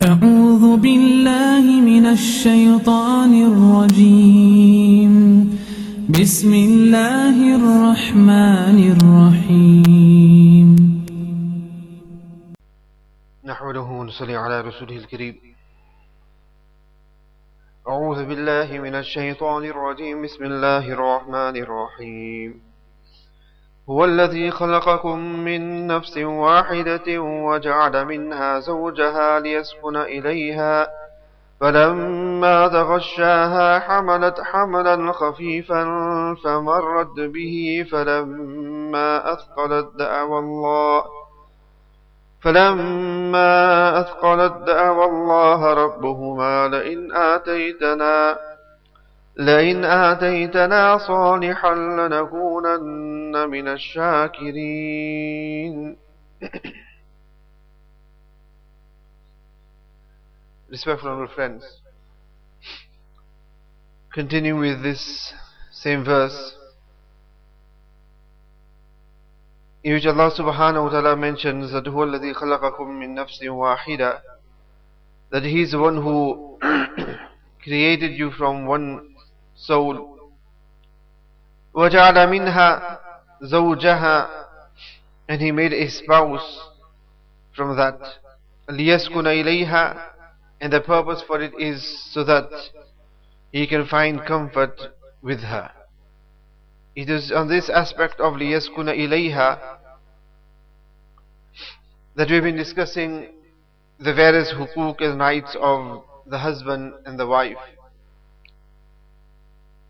أعوذ بالله من الشيطان الرجيم بسم الله الرحمن الرحيم نحمده ونصلي على رسوله الكريم. أعوذ بالله من الشيطان الرجيم. بسم الله الرحمن الرحيم. هو الذي خلقكم من نفس واحدة وجعل منها زوجها ليسكن إليها فلما تغشاها حملت حملا خفيفا فمرت به فلما أثقلت دعوى الله ربهما لئن آتيتنا صالحا لنكونن من الشاكرين. Respectful friends, continuing with this same verse in which Allah subhanahu wa ta'ala mentions that هو الذي خلقكم من نفس واحدة, that He is the one who created you from one soul. وَجَعَلَ مِنْهَا زَوْجَهَا, and He made a spouse from that. لِيَسْكُنَ إِلَيْهَا, and the purpose for it is so that he can find comfort with her. It is on this aspect of لِيَسْكُنَ إِلَيْهَا that we've been discussing the various hukuk and rights of the husband and the wife.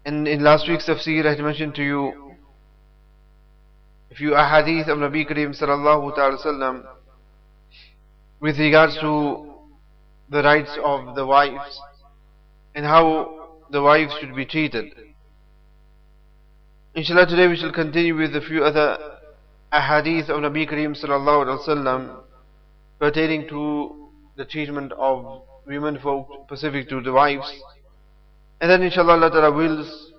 And in last week's tafsir I had mentioned to you a few ahadith of Nabi Kareem sallallahu ta'ala sallam with regards to the rights of the wives and how the wives should be treated. Inshallah, today we shall continue with a few other ahadith of Nabi Kareem sallallahu alaihi wasallam pertaining to the treatment of women folk specific to the wives. And then inshallah Allah Ta'ala wills,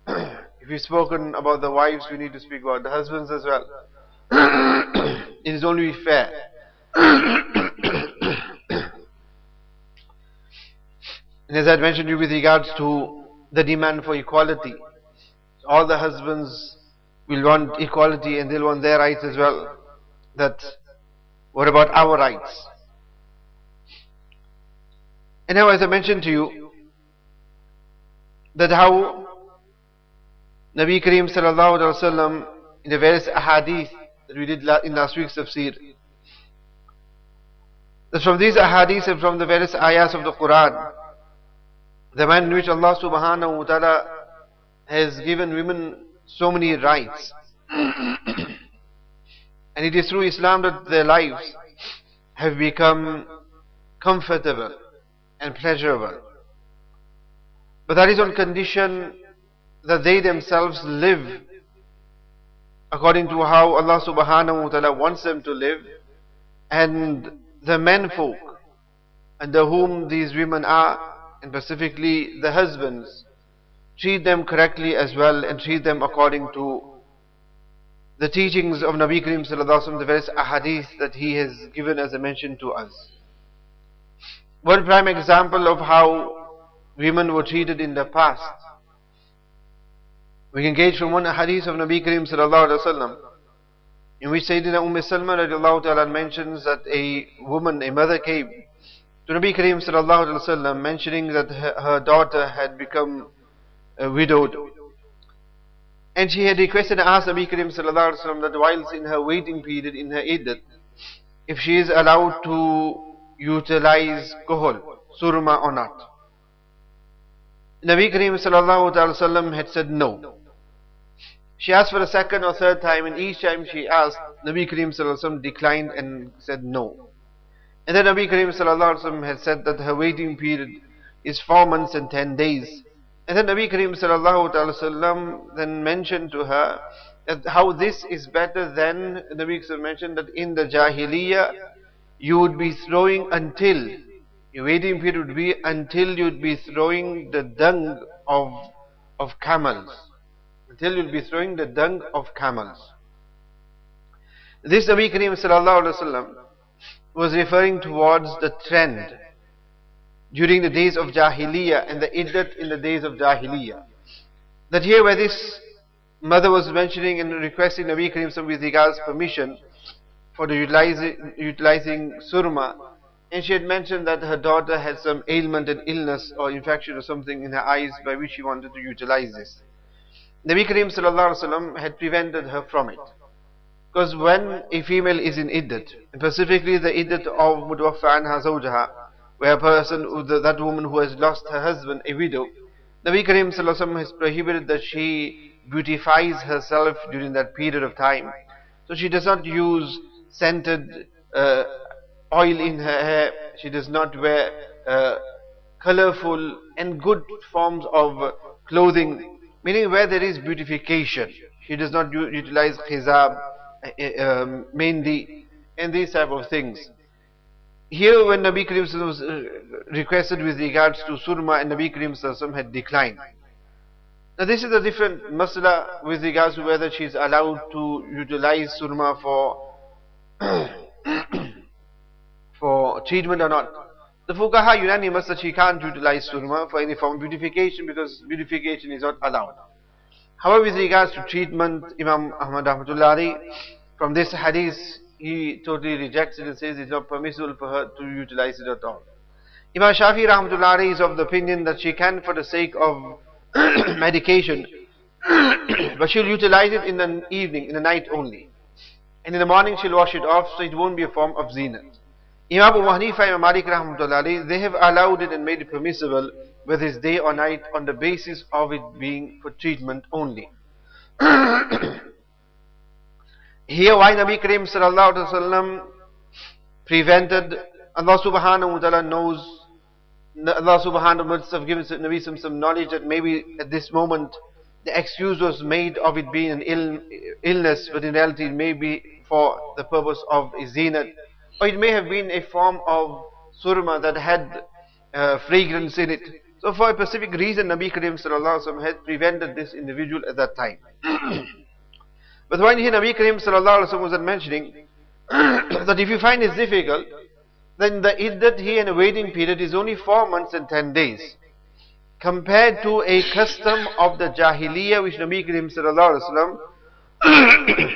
if we've spoken about the wives, we need to speak about the husbands as well. It is only fair. And as I had mentioned to you with regards to the demand for equality, all the husbands will want equality and they'll want their rights as well. That, what about our rights? And now, as I mentioned to you, that how Nabi Kareem sallallahu alaihi wasallam in the various ahadith that we did in last week's tafsir, that from these ahadith and from the various ayahs of the Quran, the manner in which Allah subhanahu wa ta'ala has given women so many rights. And it is through Islam that their lives have become comfortable and pleasurable. But that is on condition that they themselves live according to how Allah subhanahu wa ta'ala wants them to live, and the men folk under whom these women are, and specifically the husbands, treat them correctly as well and treat them according to the teachings of Nabi Kareem sallallahu alaihi wasallam, the various ahadith that he has given as a mention to us. One prime example of how women were treated in the past, we can gauge from one hadith of Nabi Kareem sallallahu alaihi wasallam, in which Sayyidina Salma radiallahu ta'ala mentions that a woman, a mother, came to Nabi Kareem sallallahu alaihi wasallam mentioning that her daughter had become widowed, and she had requested and asked Nabi Kareem sallallahu alaihi wasallam that whilst in her waiting period, in her iddat, if she is allowed to utilize kohol, surma, or not. Nabi Kareem sallallahu alaihi wasallam had said no. She asked for a second or third time, and each time she asked, Nabi Kareem sallallahu alaihi wasallam declined and said no. And then Nabi Kareem sallallahu alaihi wasallam had said that her waiting period is 4 months and 10 days. And then Nabi Kareem sallallahu alaihi wasallam then mentioned to her that how this is better than, Nabi Kareem mentioned that in the Jahiliyyah you would be throwing until, your waiting period would be until you would be throwing the dung of camels. Until you would be throwing the dung of camels. This Nabi Kareem sallallahu alaihi wasallam was referring towards the trend during the days of Jahiliyyah and the iddat in the days of Jahiliyyah. That here where this mother was mentioning and requesting Nabi Karim Sallallahu with regards permission for the utilizing surma, and she had mentioned that her daughter had some ailment and illness or infection or something in her eyes by which she wanted to utilize this. Nabi Karim Sallallahu Alaihi Wasallam had prevented her from it. Because when a female is in iddat, and specifically the iddat of mutawaffa anha zawjaha, where a person, that woman who has lost her husband, a widow, Nabi Karim Sallallahu Alaihi Wasallam has prohibited that she beautifies herself during that period of time. So she does not use scented oil in her hair, she does not wear colorful and good forms of clothing, meaning where there is beautification. She does not utilize hijab, mendi, and these type of things. Here when Nabi Karim was requested with regards to surma, and Nabi Karim had declined. Now this is a different masala with regards to whether she is allowed to utilize surma for for treatment or not. The fuqaha unanimous that she can't utilize surma for any form of beautification, because beautification is not allowed. However, with regards to treatment, Imam Ahmad Rahmatullahi, from this hadith, he totally rejects it and says it's not permissible for her to utilize it at all. Imam Shafi Rahmatullahi is of the opinion that she can for the sake of medication, but she'll utilize it in the evening, in the night only. And in the morning she'll wash it off, so it won't be a form of zinat. Imam Abu Hanifa, Imam Malik Rahmatullahi, they have allowed it and made it permissible, whether it's day or night, on the basis of it being for treatment only. Here why Nabi Karim Sallallahu Alaihi Wasallam prevented, Allah Subhanahu wa Ta'ala knows, Allah Subhanahu wa Ta'ala have given Nabi some knowledge that maybe at this moment the excuse was made of it being an illness, but in reality it may be for the purpose of a zinat, or it may have been a form of surma that had fragrance in it. So for a specific reason Nabi Karim Sallallahu Alaihi Wasallam had prevented this individual at that time. But when here Nabi Karim Sallallahu Alaihi Wasallam was mentioning that if you find it difficult, then the iddat here in a waiting period is only 4 months and 10 days, compared to a custom of the Jahiliyyah which Nabi Karim Sallallahu Alaihi Wasallam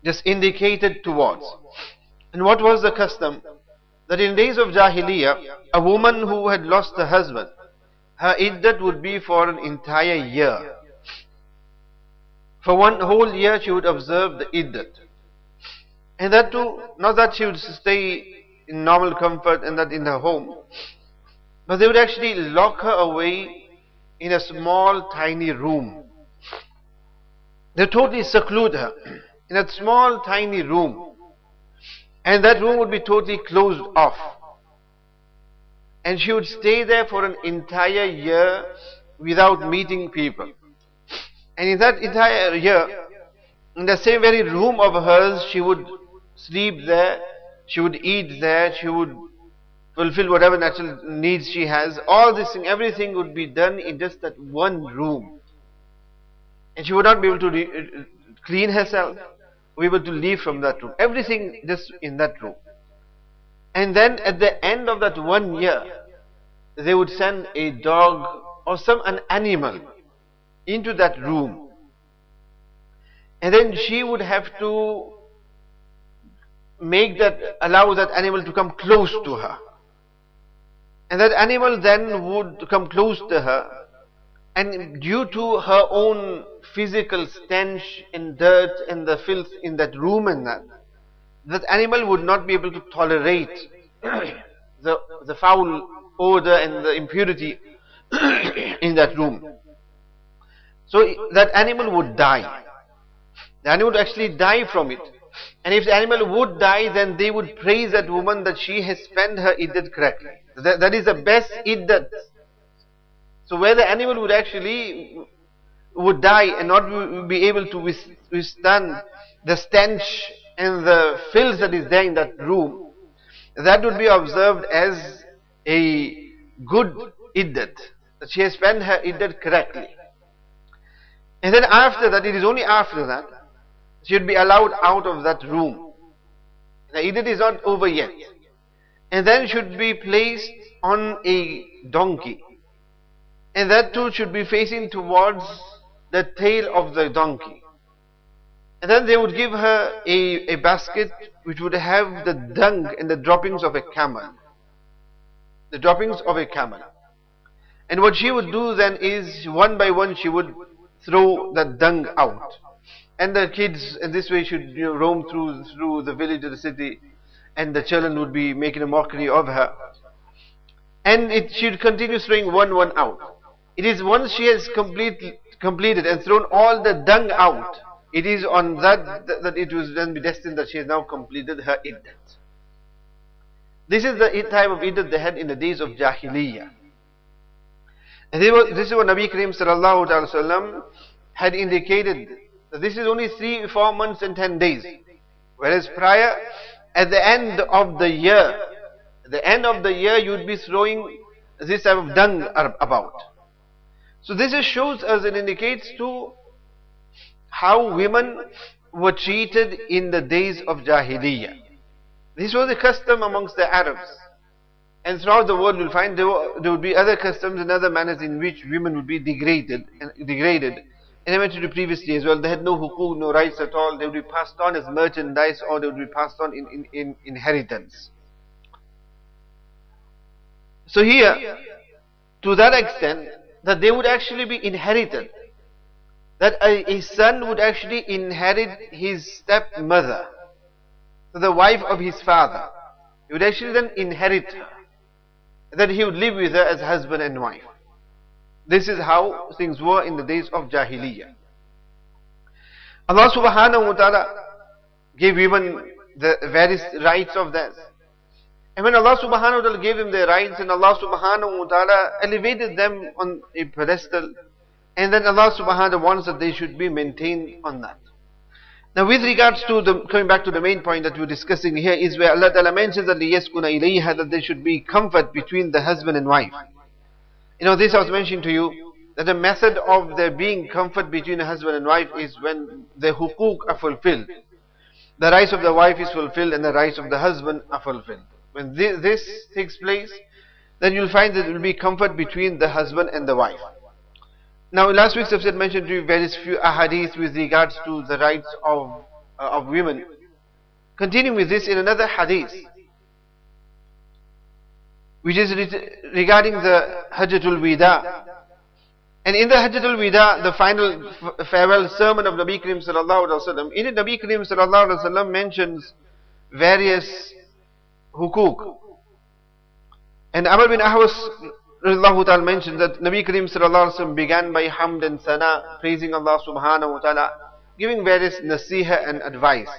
just indicated towards. And what was the custom? That in days of Jahiliyyah, a woman who had lost her husband, her iddat would be for an entire year. For one whole year she would observe the iddat. And that too, not that she would stay in normal comfort and that in her home, but they would actually lock her away in a small tiny room. They would totally seclude her in a small tiny room. And that room would be totally closed off. And she would stay there for an entire year without meeting people. And in that entire year, in the same very room of hers, she would sleep there, she would eat there, she would fulfill whatever natural needs she has. All this thing, everything would be done in just that one room. And she would not be able to clean herself, be able to leave from that room. Everything just in that room. And then at the end of that 1 year, they would send a dog or an animal into that room. And then she would have to allow that animal to come close to her. And that animal then would come close to her, and due to her own physical stench and dirt and the filth in that room and that animal would not be able to tolerate the foul odor and the impurity in that room. So that animal would die. The animal would actually die from it. And if the animal would die, then they would praise that woman that she has spent her iddat correctly. That is the best iddat. So where the animal would die and not be able to withstand the stench and the filth that is there in that room, that would be observed as a good iddat, that she has spent her iddat correctly. And then after that, it is only after that, she would be allowed out of that room. The iddat is not over yet. And then should be placed on a donkey, and that too should be facing towards the tail of the donkey. And then they would give her a basket which would have the dung and the droppings of a camel. The droppings of a camel. And what she would do then is, one by one she would throw that dung out. And the kids in this way should roam through the village or the city, and the children would be making a mockery of her. And she would continue throwing one out. It is once she has completed and thrown all the dung out, it is on that it was then be destined that she has now completed her iddat. This is the type of iddat they had in the days of Jahiliyyah. And this is what Nabi Kareem sallallahu alaihi wasallam had indicated, that this is only 3-4 months and 10 days. Whereas prior, at the end of the year, you would be throwing this type of dung about. So this shows us and indicates to how women were treated in the days of Jahiliyyah. This was a custom amongst the Arabs. And throughout the world you'll find there would be other customs and other manners in which women would be degraded. And I mentioned it previously as well, they had no hukuk, no rights at all. They would be passed on as merchandise, or they would be passed on in inheritance. So here, to that extent, that they would actually be inherited. That a son would actually inherit his stepmother, so the wife of his father. He would actually then inherit her. That he would live with her as husband and wife. This is how things were in the days of Jahiliyyah. Allah subhanahu wa ta'ala gave women the various rights of theirs. And when Allah subhanahu wa ta'ala gave them their rights, and Allah subhanahu wa ta'ala elevated them on a pedestal, and then Allah subhanahu wa ta'ala wants that they should be maintained on that. Now with regards to coming back to the main point that we're discussing here, is where Allah ta'ala mentions that لِيَسْكُنَ إِلَيْهَا, that there should be comfort between the husband and wife. This I was mentioning to you, that the method of there being comfort between a husband and wife is when the hukuk are fulfilled. The rights of the wife is fulfilled and the rights of the husband are fulfilled. When this takes place, then you'll find that there will be comfort between the husband and the wife. Now last week's episode mentioned to you various few ahadith with regards to the rights of women. Continuing with this in another hadith, which is regarding the Hajjatul Wida. And in the Hajjatul Wida, the final farewell sermon of Nabi Kareem sallallahu alaihi wasallam, in it Nabi Kareem sallallahu alaihi wasallam mentions various hukuk. And Amr bin Ahwas radiallahu ta'ala mentions that Nabi Kareem sallallahu alaihi wasallam began by hamd and sana, praising Allah subhanahu wa ta'ala, giving various nasiha and advice.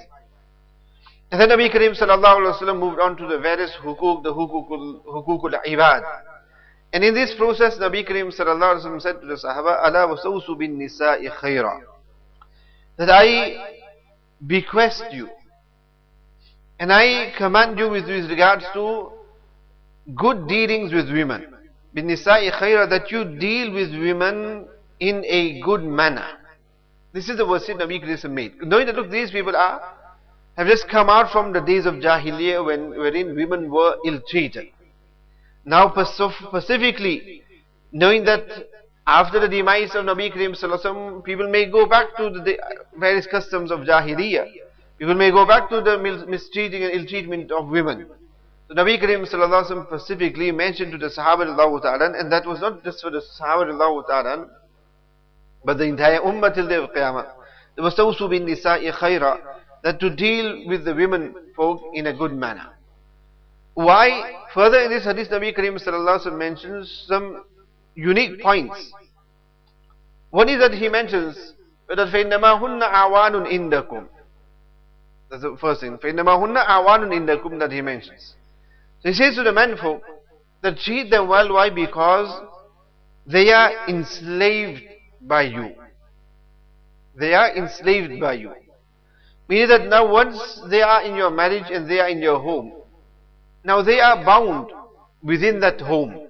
And then Nabi Kareem sallallahu alaihi wasallam moved on to the various hukuk, the hukukul ibad. And in this process, Nabi Kareem sallallahu alaihi wasallam said to the Sahaba, "Ala wasawsu bin nisa'i khayra," that I bequest you and I command you with regards to good dealings with women. Bin nisa'i khayra, that you deal with women in a good manner. This is the verse that Nabi Kareem made, knowing that look, these people have just come out from the days of Jahiliyyah wherein women were ill-treated. Now specifically, knowing that after the demise of Nabi Kareem sallallahu alaihi wasallam, people may go back to the various customs of Jahiliyyah. People may go back to the mistreating and ill-treatment of women. So Nabi Kareem sallallahu alaihi wasallam specifically mentioned to the Sahaba radiallahu ta'ala, and that was not just for the Sahaba radiallahu ta'ala, but the entire Ummah till the day of Qiyamah. There was tawsu bin nisa'i khayra, that to deal with the women folk in a good manner. Why? Further in this hadith, Nabi Kareem sallallahu alaihi wasallam mentions some unique points. One is that he mentions that فَإِنَّمَا هُنَّ أَعْوَانٌ إِنْدَكُمْ. That's the first thing. فَإِنَّمَا هُنَّ أَعْوَانٌ إِنْدَكُمْ, that he mentions. So he says to the men folk that treat them well. Why? Because they are enslaved by you. They are enslaved by you. Meaning that now once they are in your marriage and they are in your home, now they are bound within that home.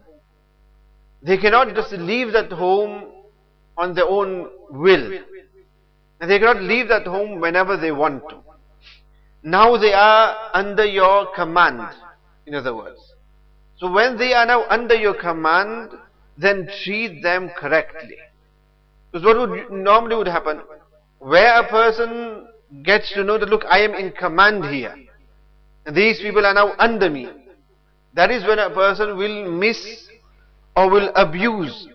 They cannot just leave that home on their own will. And they cannot leave that home whenever they want to. Now they are under your command, in other words. So when they are now under your command, then treat them correctly. Because what would normally would happen, where a person gets to know that, look, I am in command here, and these people are now under me, that is when a person will miss or will abuse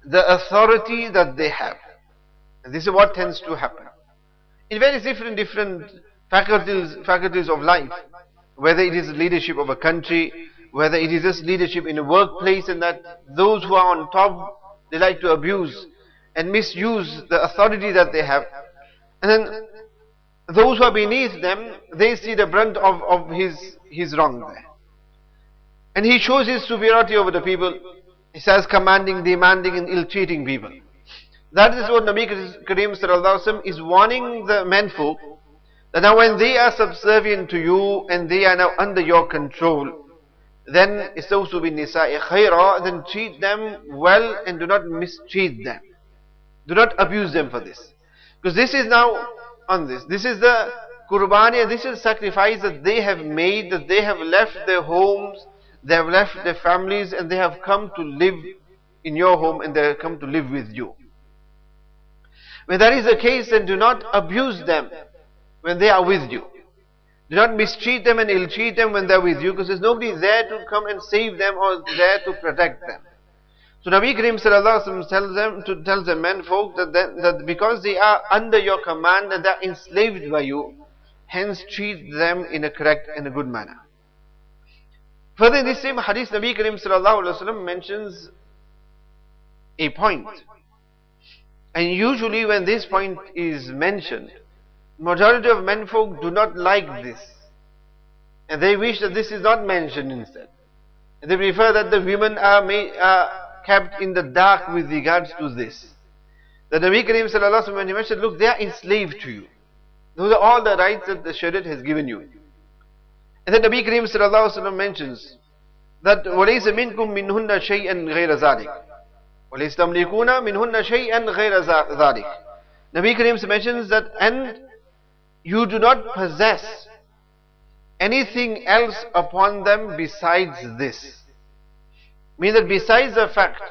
the authority that they have. And this is what tends to happen in various different faculties of life, whether it is leadership of a country, whether it is just leadership in a workplace, and that those who are on top, they like to abuse and misuse the authority that they have, and then those who are beneath them, they see the brunt of his wrong there, and he shows his superiority over the people. He starts commanding, demanding, and ill-treating people. That is what Nabi Kareem Sallallahu Alaihi Wasallam is warning the menfolk, that now when they are subservient to you and they are now under your control, then istawsu bin nisa'i khayra, then treat them well and do not mistreat them. Do not abuse them for this. Because this is now on this. This is the qurbani, and this is sacrifice that they have made, that they have left their homes, they have left their families, and they have come to live in your home, and they have come to live with you. When that is the case, then do not abuse them when they are with you. Do not mistreat them and ill-treat them when they are with you, because there's nobody there to come and save them or there to protect them. So Nabi Kareem Sallallahu Alaihi Wasallam tells the men folk that because they are under your command and they are enslaved by you, hence treat them in a correct and a good manner. Further in this same hadith, Nabi Kareem Sallallahu Alaihi Wasallam mentions a point. And usually when this point is mentioned, majority of menfolk do not like this, and they wish that this is not mentioned instead. And they prefer that the women are kept in the dark with regards to this. The Nabi Kareem Sallallahu Alaihi Wasallam, when he mentioned, look, they are enslaved to you. Those are all the rights that the Shariat has given you. And then Nabi Kareem Sallallahu Alaihi Wasallam mentions that وَلَيْسَ مِنْكُمْ مِنْهُنَّ شَيْئًا غَيْرَ ذَلِكَ وَلَيْسَ تَمْلِكُونَ مِنْهُنَّ شَيْئًا غَيْرَ ذَلِكَ. Nabi Kareem mentions that, and you do not possess anything else upon them besides this. Means that besides the fact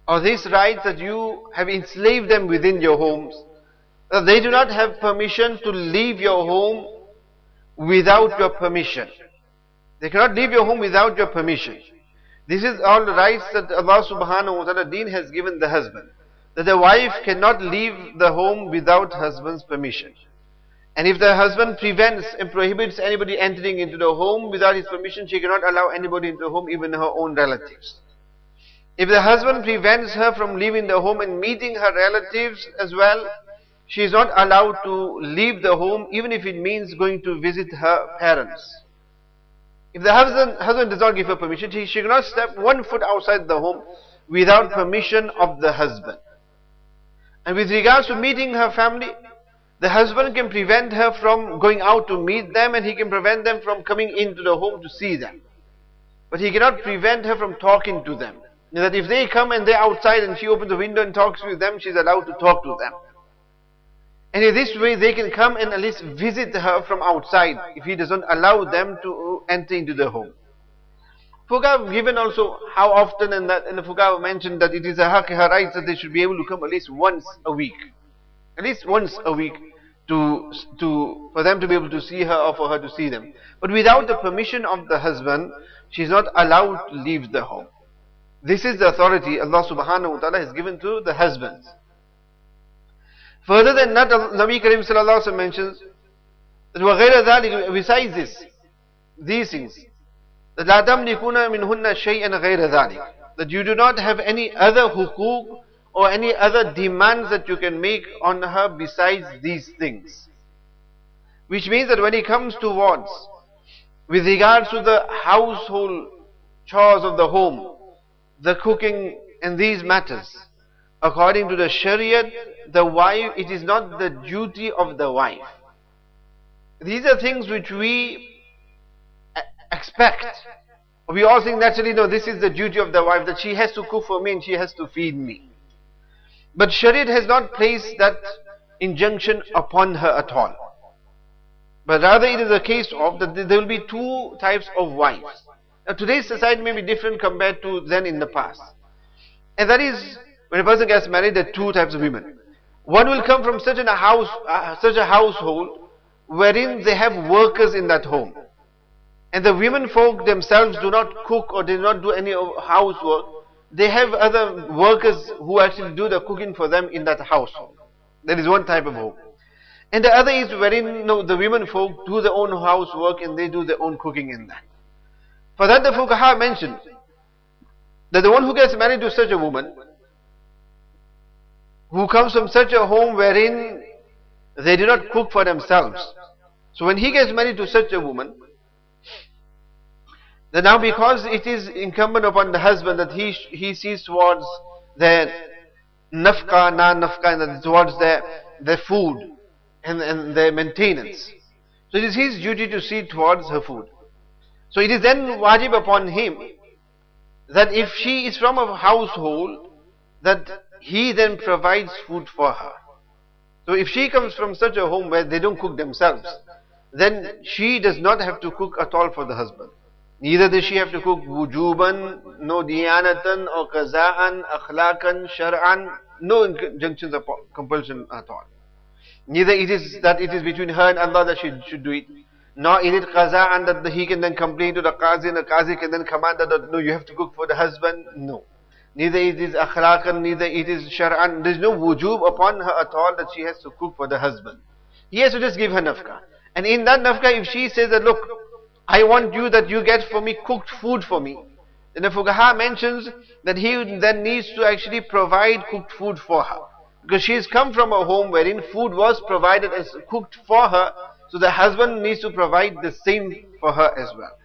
of this right that you have enslaved them within your homes, that they do not have permission to leave your home without your permission. They cannot leave your home without your permission. This is all the rights that Allah subhanahu wa ta'ala deen has given the husband. That the wife cannot leave the home without husband's permission. And if the husband prevents and prohibits anybody entering into the home without his permission, she cannot allow anybody into the home, even her own relatives. If the husband prevents her from leaving the home and meeting her relatives as well, she is not allowed to leave the home, even if it means going to visit her parents. If the husband does not give her permission, she cannot step 1 foot outside the home without permission of the husband. And with regards to meeting her family, the husband can prevent her from going out to meet them, and he can prevent them from coming into the home to see them. But he cannot prevent her from talking to them. That if they come and they're outside and she opens the window and talks with them, she's allowed to talk to them. And in this way they can come and at least visit her from outside, if he doesn't allow them to enter into the home. Fuqaha have given also how often, and the Fuqaha have mentioned that it is a haq, her rights, that they should be able to come at least once a week. At least once a week for them to be able to see her or for her to see them. But without the permission of the husband, she is not allowed to leave the home. This is the authority Allah subhanahu wa ta'ala has given to the husbands. Further than that, Nabi Kareem Sallallahu Alaihi Wasallam mentions that وَغَيْرَ ذَلِكَ, besides this, these things, that لَا تَمْلِكُونَ مِنْهُنَّ شَيْئًا غَيْرَ ذَلِكَ, that you do not have any other hukuk or any other demands that you can make on her besides these things. Which means that when it comes towards, with regards to the household chores of the home, the cooking and these matters, according to the Shariat, the wife, it is not the duty of the wife. These are things which we expect. We all think naturally, no, this is the duty of the wife, that she has to cook for me and she has to feed me. But Shariat has not placed that injunction upon her at all. But rather it is a case of that there will be two types of wives. Now today's society may be different compared to then in the past. And that is, when a person gets married, there are two types of women. One will come from such a household wherein they have workers in that home. And the women folk themselves do not cook or do not do any housework. They have other workers who actually do the cooking for them in that household. That is one type of home. And the other is wherein the women folk do their own housework and they do their own cooking in that. For that the Fuqaha mentioned that the one who gets married to such a woman, who comes from such a home wherein they do not cook for themselves. So when he gets married to such a woman, then now because it is incumbent upon the husband that he sees towards their nafqa, and towards their food and their maintenance. So it is his duty to see towards her food. So it is then wajib upon him that if she is from a household, that he then provides food for her. So if she comes from such a home where they don't cook themselves, then she does not have to cook at all for the husband. Neither does she have to cook wujuban, no diyanatan or qaza'an, akhlaqan, shar'an, no injunctions of compulsion at all. Neither it is that it is between her and Allah that she should do it. Nor is it qaza'an that he can then complain to the qazi and the qazi can then command that no, you have to cook for the husband. No. Neither it is akhlaqan, neither it is shar'an. There is no wujub upon her at all that she has to cook for the husband. He has to just give her nafqa. And in that nafqa, if she says that, look, I want you that you get for me cooked food for me, then the Fuqaha mentions that he then needs to actually provide cooked food for her. Because she has come from a home wherein food was provided as cooked for her, so the husband needs to provide the same for her as well.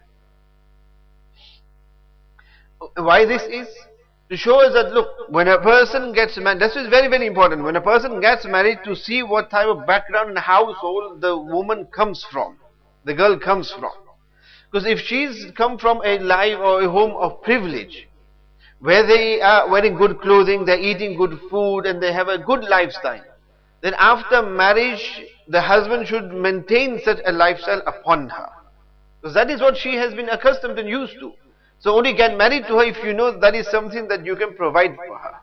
Why this is? To show us that, look, when a person gets married, this is very, very important. When a person gets married, to see what type of background and household the woman comes from, the girl comes from. Because if she's come from a life or a home of privilege, where they are wearing good clothing, they're eating good food, and they have a good lifestyle, then after marriage, the husband should maintain such a lifestyle upon her. Because that is what she has been accustomed and used to. So only get married to her if you know that is something that you can provide for her.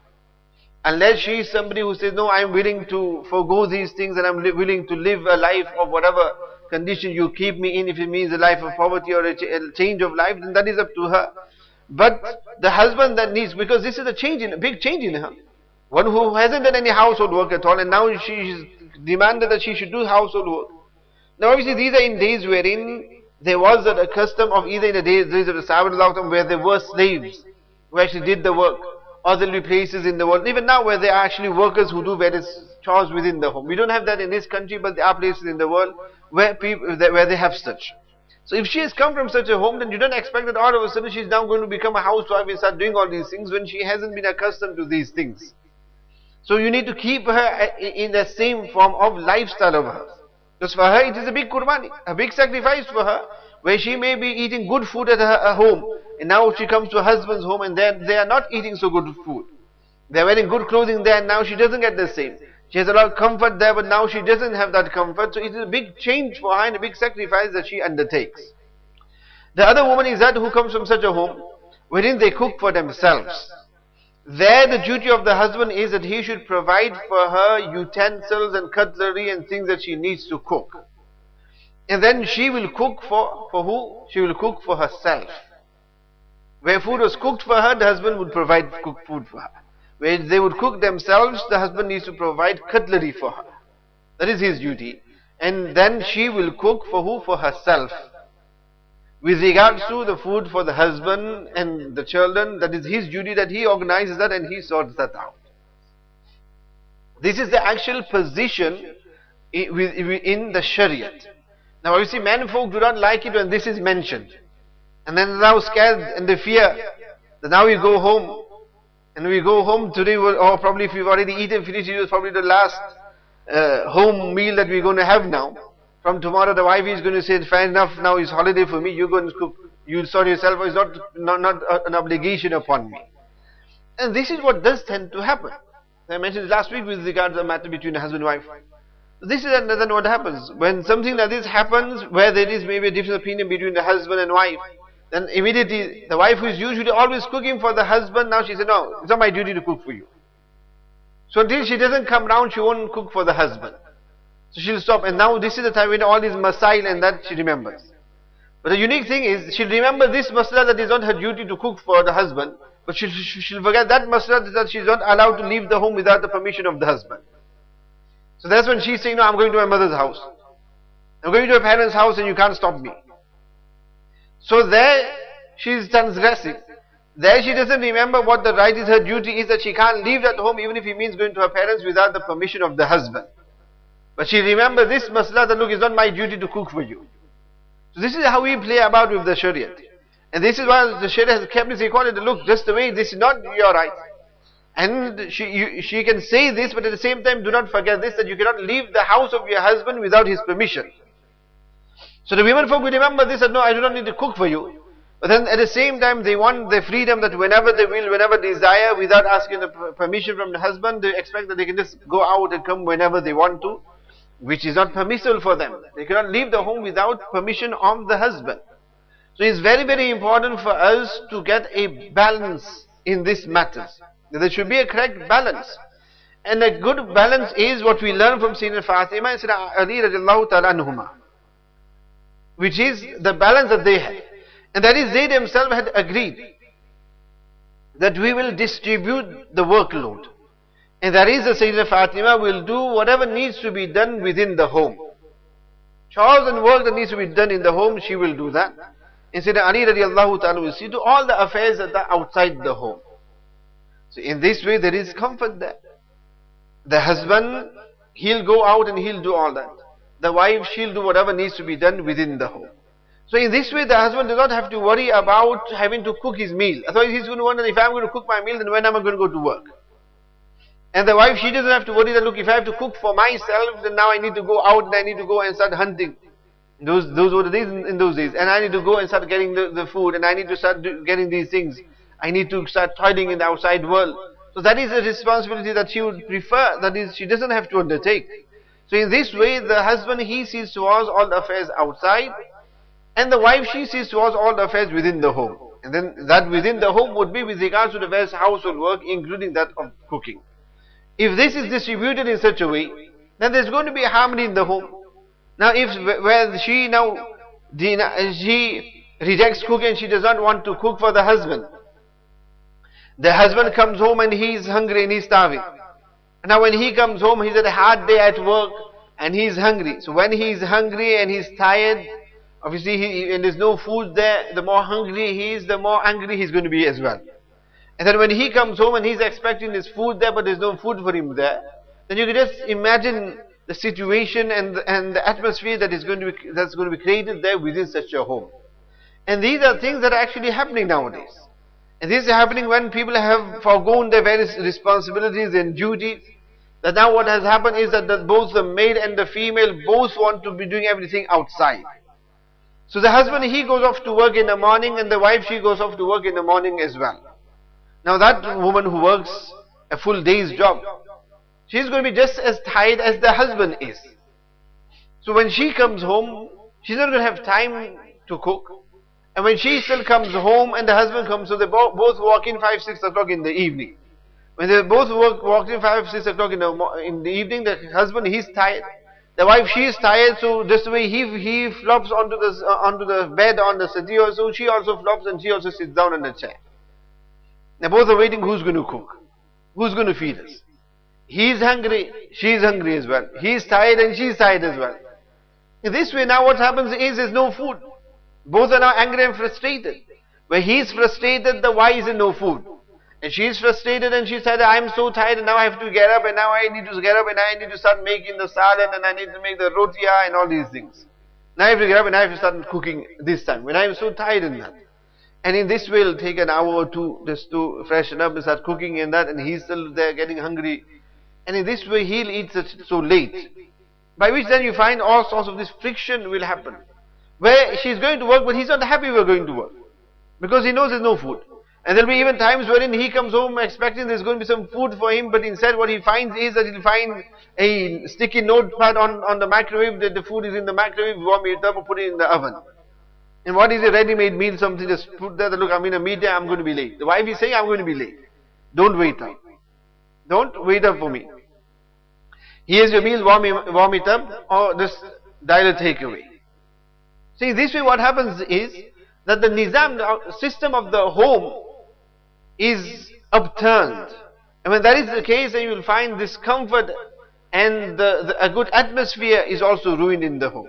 Unless she is somebody who says, no, I am willing to forego these things and I am willing to live a life of whatever condition you keep me in, if it means a life of poverty or a change of life, then that is up to her. But the husband that needs, because this is a big change in her. One who hasn't done any household work at all, and now she is demanded that she should do household work. Now obviously these are in days wherein there was a custom of either in the days of the Sahaba where there were slaves who actually did the work, or there will be places in the world, even now where there are actually workers who do various chores within the home. We don't have that in this country, but there are places in the world where they have such. So if she has come from such a home, then you don't expect that all of a sudden she is now going to become a housewife and start doing all these things when she hasn't been accustomed to these things. So you need to keep her in the same form of lifestyle of hers. Because for her it is a big qurbani, a big sacrifice for her, where she may be eating good food at her home, and now she comes to her husband's home and they are not eating so good food. They are wearing good clothing there and now she doesn't get the same. She has a lot of comfort there, but now she doesn't have that comfort. So it is a big change for her and a big sacrifice that she undertakes. The other woman is that who comes from such a home wherein they cook for themselves. There the duty of the husband is that he should provide for her utensils and cutlery and things that she needs to cook. And then she will cook for who? She will cook for herself. Where food was cooked for her, the husband would provide cooked food for her. Where they would cook themselves, the husband needs to provide cutlery for her. That is his duty. And then she will cook for who? For herself. With regards to the food for the husband and the children, that is his duty, that he organizes that and he sorts that out. This is the actual position in the Shariat. Now obviously men folk do not like it when this is mentioned. And then they're now scared and they fear that now we go home. And we go home today, or probably if you've already eaten, finished, it was probably the last home meal that we're going to have now. From tomorrow the wife is going to say, fair enough, now it's holiday for me, you're going to cook, you'll sort yourself, it's not an obligation upon me. And this is what does tend to happen. I mentioned last week with regards to the matter between a husband and wife. This is then what happens. When something like this happens, where there is maybe a different opinion between the husband and wife, then immediately the wife who is usually always cooking for the husband, now she said, no, it's not my duty to cook for you. So until she doesn't come round, she won't cook for the husband. So she'll stop, and now this is the time when all these masail and that she remembers. But the unique thing is, she'll remember this masala that is not her duty to cook for the husband, but she'll forget that masala that she's not allowed to leave the home without the permission of the husband. So that's when she's saying, no, I'm going to my mother's house. I'm going to my parents' house and you can't stop me. So there, she's transgressing. There she doesn't remember what the right is, her duty is that she can't leave that home even if he means going to her parents without the permission of the husband. But she remembers this masala that look, it's not my duty to cook for you. So this is how we play about with the Shariah. And this is why the Shariah has kept this equality. Look, just the way, this is not your right. And she can say this, but at the same time do not forget this, that you cannot leave the house of your husband without his permission. So the women folk will remember this, that no, I do not need to cook for you. But then at the same time they want their freedom, that whenever they will, whenever desire, without asking the permission from the husband, they expect that they can just go out and come whenever they want to, which is not permissible for them. They cannot leave the home without permission of the husband. So it's very, very important for us to get a balance in this matters. There should be a correct balance. And a good balance is what we learn from Sayyidina Fatima and Sayyidina Ali radiallahu ta'ala anhuma, which is the balance that they had. And that is, they themselves had agreed that we will distribute the workload. And that is, the Sayyidina Fatima will do whatever needs to be done within the home. Chores and work that needs to be done in the home, she will do that. And Sayyidina Ali radiallahu ta'ala will see to all the affairs that are outside the home. So in this way there is comfort there. The husband, he'll go out and he'll do all that. The wife, she'll do whatever needs to be done within the home. So in this way the husband does not have to worry about having to cook his meal. Otherwise he's going to wonder, if I'm going to cook my meal, then when am I going to go to work? And the wife, she doesn't have to worry that, look, if I have to cook for myself, then now I need to go out and I need to go and start hunting. Those were the days in those days. And I need to go and start getting the food, and I need to start getting these things. I need to start toiling in the outside world. So that is a responsibility that she would prefer, that is, she doesn't have to undertake. So in this way, the husband, he sees towards all the affairs outside, and the wife, she sees towards all the affairs within the home. And then that within the home would be with regards to the various household work, including that of cooking. If this is distributed in such a way, then there's going to be harmony in the home. Now if where she rejects cooking and she does not want to cook for the husband comes home and he's hungry and he's starving. Now when he comes home, he's had a hard day at work and he's hungry. So when he's hungry and he's tired, obviously and there's no food there, the more hungry he is, the more angry he's going to be as well. And then when he comes home and he's expecting there's food there, but there's no food for him there, then you can just imagine the situation and the atmosphere that's going to be created there within such a home. And these are things that are actually happening nowadays. And this is happening when people have forgone their various responsibilities and duties. That now what has happened is that both the male and the female both want to be doing everything outside. So the husband, he goes off to work in the morning, and the wife, she goes off to work in the morning as well. Now that woman who works a full day's job, she's going to be just as tired as the husband is. So when she comes home, she's not going to have time to cook. And when she still comes home and the husband comes, so they both walk in 5, 6 o'clock in the evening. When they both walk in 5, 6 o'clock in the evening, the husband, he's tired. The wife, she is tired, so just the way he flops onto the bed on the settee or so, she also flops and she also sits down on the chair. Now both are waiting, who's going to cook? Who's going to feed us? He's hungry, she's hungry as well. He's tired and she's tired as well. In this way now what happens is there's no food. Both are now angry and frustrated. Where he's frustrated, the wife is in no food. And she's frustrated and she said, I'm so tired and now I have to get up and now I need to get up and I need to start making the salad and I need to make the rotia and all these things. Now I have to get up and I have to start cooking this time when I am so tired in that. And in this way it'll take an hour or two just to freshen up and start cooking and that, and he's still there getting hungry. And in this way he'll eat so late. By which then you find all sorts of this friction will happen. Where she's going to work but he's not happy we're going to work. Because he knows there's no food. And there'll be even times wherein he comes home expecting there's going to be some food for him, but instead what he finds is that he'll find a sticky notepad on the microwave, that the food is in the microwave, warm it up or put it in the oven. And what is a ready-made meal, something just put there, that look, I'm in a meeting, I'm going to be late. The wife is saying, I'm going to be late. Don't wait up. Don't wait up for me. Here's your meal, warm it up, or just dial a takeaway. See, this way what happens is that the nizam, the system of the home is upturned. And when that is the case, then you will find discomfort and a good atmosphere is also ruined in the home.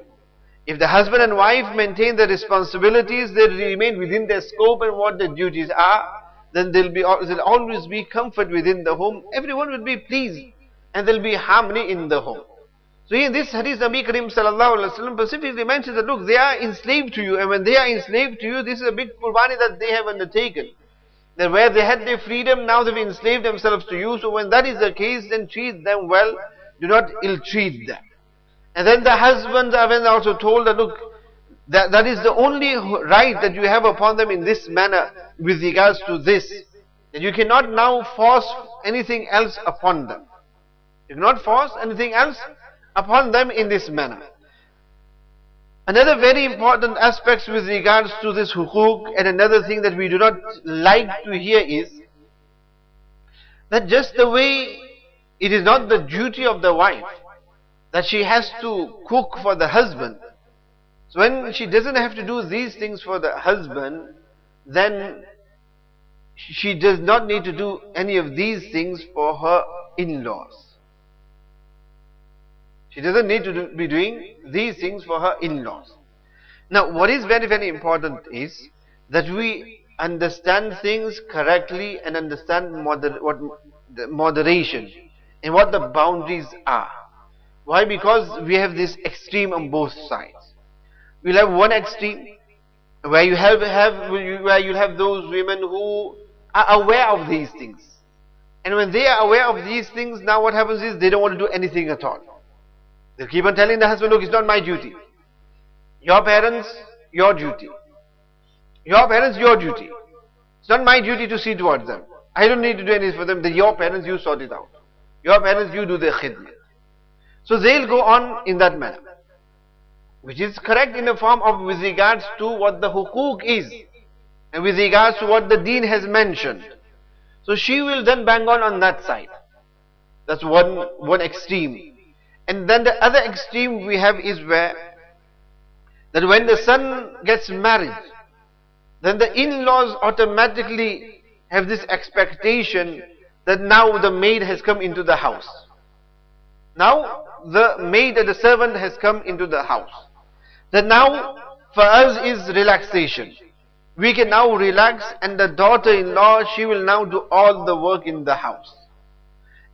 If the husband and wife maintain their responsibilities, they remain within their scope and what their duties are, then there'll always be comfort within the home. Everyone will be pleased and there'll be harmony in the home. So in this hadith, Nabi Karim sallallahu alaihi wasallam specifically mentions that look, they are enslaved to you, and when they are enslaved to you, this is a big qurbani that they have undertaken. That where they had their freedom, now they've enslaved themselves to you. So when that is the case, then treat them well, do not ill-treat them. And then the husbands are then also told that look, that is the only right that you have upon them in this manner with regards to this. That you cannot now force anything else upon them. You cannot force anything else upon them in this manner. Another very important aspect with regards to this hukuk, and another thing that we do not like to hear is that just the way it is not the duty of the wife that she has to cook for the husband. So when she doesn't have to do these things for the husband, then she does not need to do any of these things for her in-laws. She doesn't need to be doing these things for her in-laws. Now, what is very, very important is that we understand things correctly and understand what the moderation and what the boundaries are. Why? Because we have this extreme on both sides. We'll have one extreme where you have those women who are aware of these things. And when they are aware of these things, now what happens is they don't want to do anything at all. They'll keep on telling the husband, look, it's not my duty. Your parents, your duty. Your parents, your duty. It's not my duty to see towards them. I don't need to do anything for them. They're your parents, you sort it out. Your parents, you do their khidmat. So they'll go on in that manner. Which is correct in the form of with regards to what the hukuk is. And with regards to what the deen has mentioned. So she will then bang on that side. That's one extreme. And then the other extreme we have is where that when the son gets married, then the in-laws automatically have this expectation that now the maid has come into the house. Now the maid and the servant has come into the house. That now for us is relaxation. We can now relax, and the daughter-in-law, she will now do all the work in the house.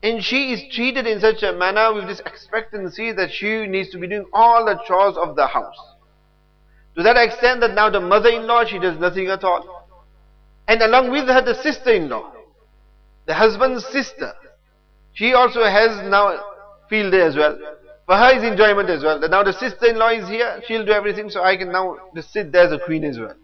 And she is treated in such a manner with this expectancy that she needs to be doing all the chores of the house. To that extent that now the mother-in-law, she does nothing at all. And along with her, the sister-in-law, the husband's sister, she also has now field day as well. For her is enjoyment as well. That now the sister-in-law is here, she'll do everything, so I can now just sit there as a queen as well.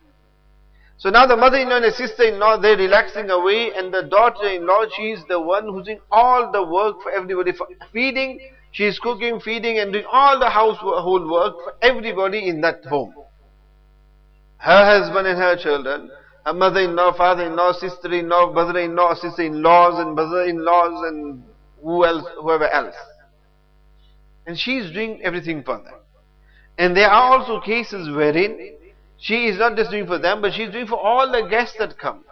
So now the mother-in-law and the sister-in-law, they're relaxing away, and the daughter-in-law, she's the one who's doing all the work for everybody. For feeding, she's cooking, feeding, and doing all the household work for everybody in that home. Her husband and her children, her mother-in-law, father-in-law, sister-in-law, brother-in-law, sister-in-laws, and brother-in-laws, and whoever else. And she's doing everything for them. And there are also cases wherein she is not just doing for them, but she's doing for all the guests that come.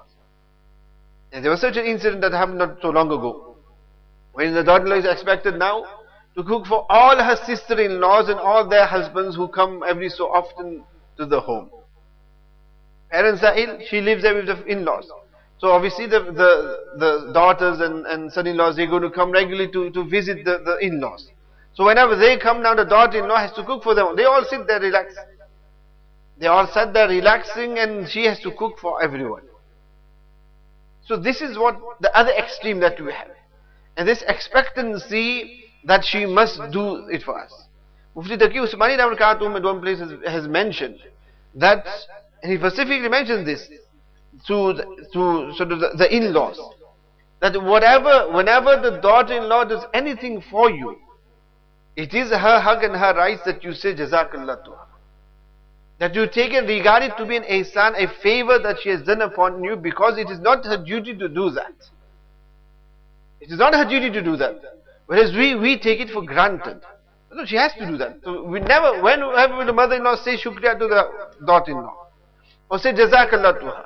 And there was such an incident that happened not so long ago, when the daughter-in-law is expected now to cook for all her sister-in-laws and all their husbands who come every so often to the home. Parents are ill, she lives there with the in-laws. So obviously the daughters and son-in-laws, they're going to come regularly to visit the in-laws. So whenever they come now, the daughter-in-law has to cook for them. They all sit there relaxed. They all sat there relaxing, and she has to cook for everyone. So this is what the other extreme that we have. And this expectancy that she must do it for us. Mufti Taqi Usmani at one place has mentioned that, and he specifically mentions this to sort of the in-laws, that whenever the daughter-in-law does anything for you, it is her haq and her rights that you say Jazakallah to her. that you take and regard it to be an ihsan, a favor that she has done upon you, because it is not her duty to do that. It is not her duty to do that. Whereas we take it for granted. No, she has to do that. So we never, whenever will the mother-in-law say shukriya to the daughter-in-law, or say jazakallah to her,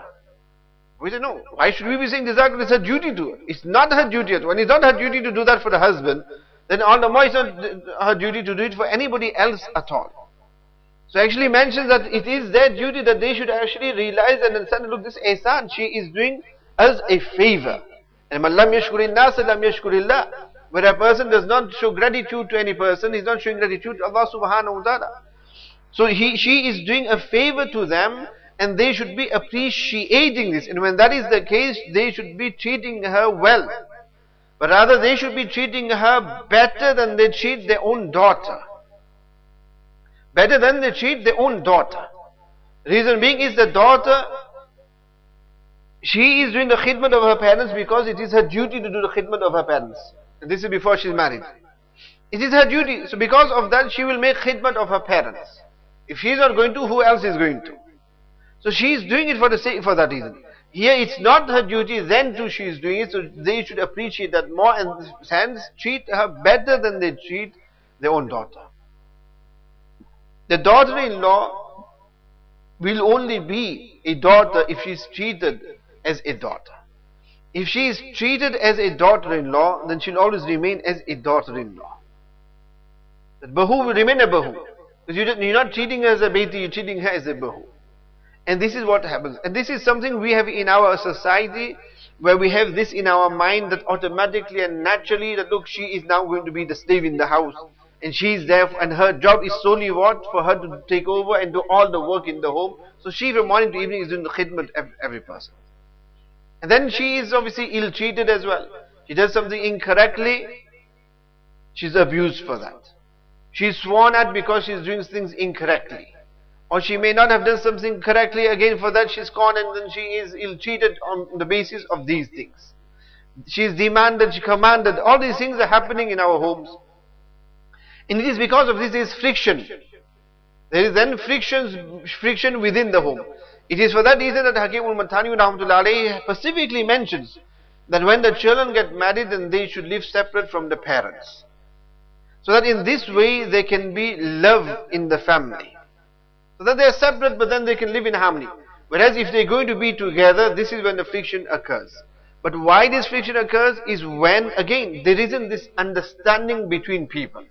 we say no. Why should we be saying jazakallah? It's her duty to her. It's not her duty. When it's not her duty to do that for the husband, then all the more it's not her duty to do it for anybody else at all. So actually mentions that it is their duty that they should actually realize and understand, look, this ihsan, she is doing us a favor. And man lam yashkurin nas lam yashkurillah. Where a person does not show gratitude to any person, he is not showing gratitude to Allah subhanahu wa ta'ala. So she is doing a favor to them, and they should be appreciating this. And when that is the case, they should be treating her well. But rather they should be treating her better than they treat their own daughter. Better than they treat their own daughter. Reason being is the daughter, she is doing the khidmat of her parents because it is her duty to do the khidmat of her parents. And this is before she is married. It is her duty. So because of that, she will make khidmat of her parents. If she is not going to, who else is going to? So she is doing it for that reason. Here it's not her duty, then too she is doing it, so they should appreciate that more, and hence treat her better than they treat their own daughter. The daughter-in-law will only be a daughter if she is treated as a daughter. If she is treated as a daughter-in-law, then she will always remain as a daughter-in-law. That bahu will remain a bahu. Because you're not treating her as a beti, you're treating her as a bahu. And this is what happens. And this is something we have in our society, where we have this in our mind that automatically and naturally, that look, she is now going to be the slave in the house. And she is there, and her job is solely what? For her to take over and do all the work in the home. So she from morning to evening is doing the khidmat of every person. And then she is obviously ill-treated as well. She does something incorrectly, she's abused for that. She's sworn at because she's doing things incorrectly. Or she may not have done something correctly, again for that she's gone, and then she is ill-treated on the basis of these things. She is demanded, she commanded, all these things are happening in our homes. And it is because of this there is friction. There is then friction within the home. It is for that reason that Hakim al-Mathani rahmatullahi alayhi specifically mentions that when the children get married, then they should live separate from the parents. So that in this way there can be love in the family. So that they are separate, but then they can live in harmony. Whereas if they are going to be together, this is when the friction occurs. But why this friction occurs is when, again, there isn't this understanding between people.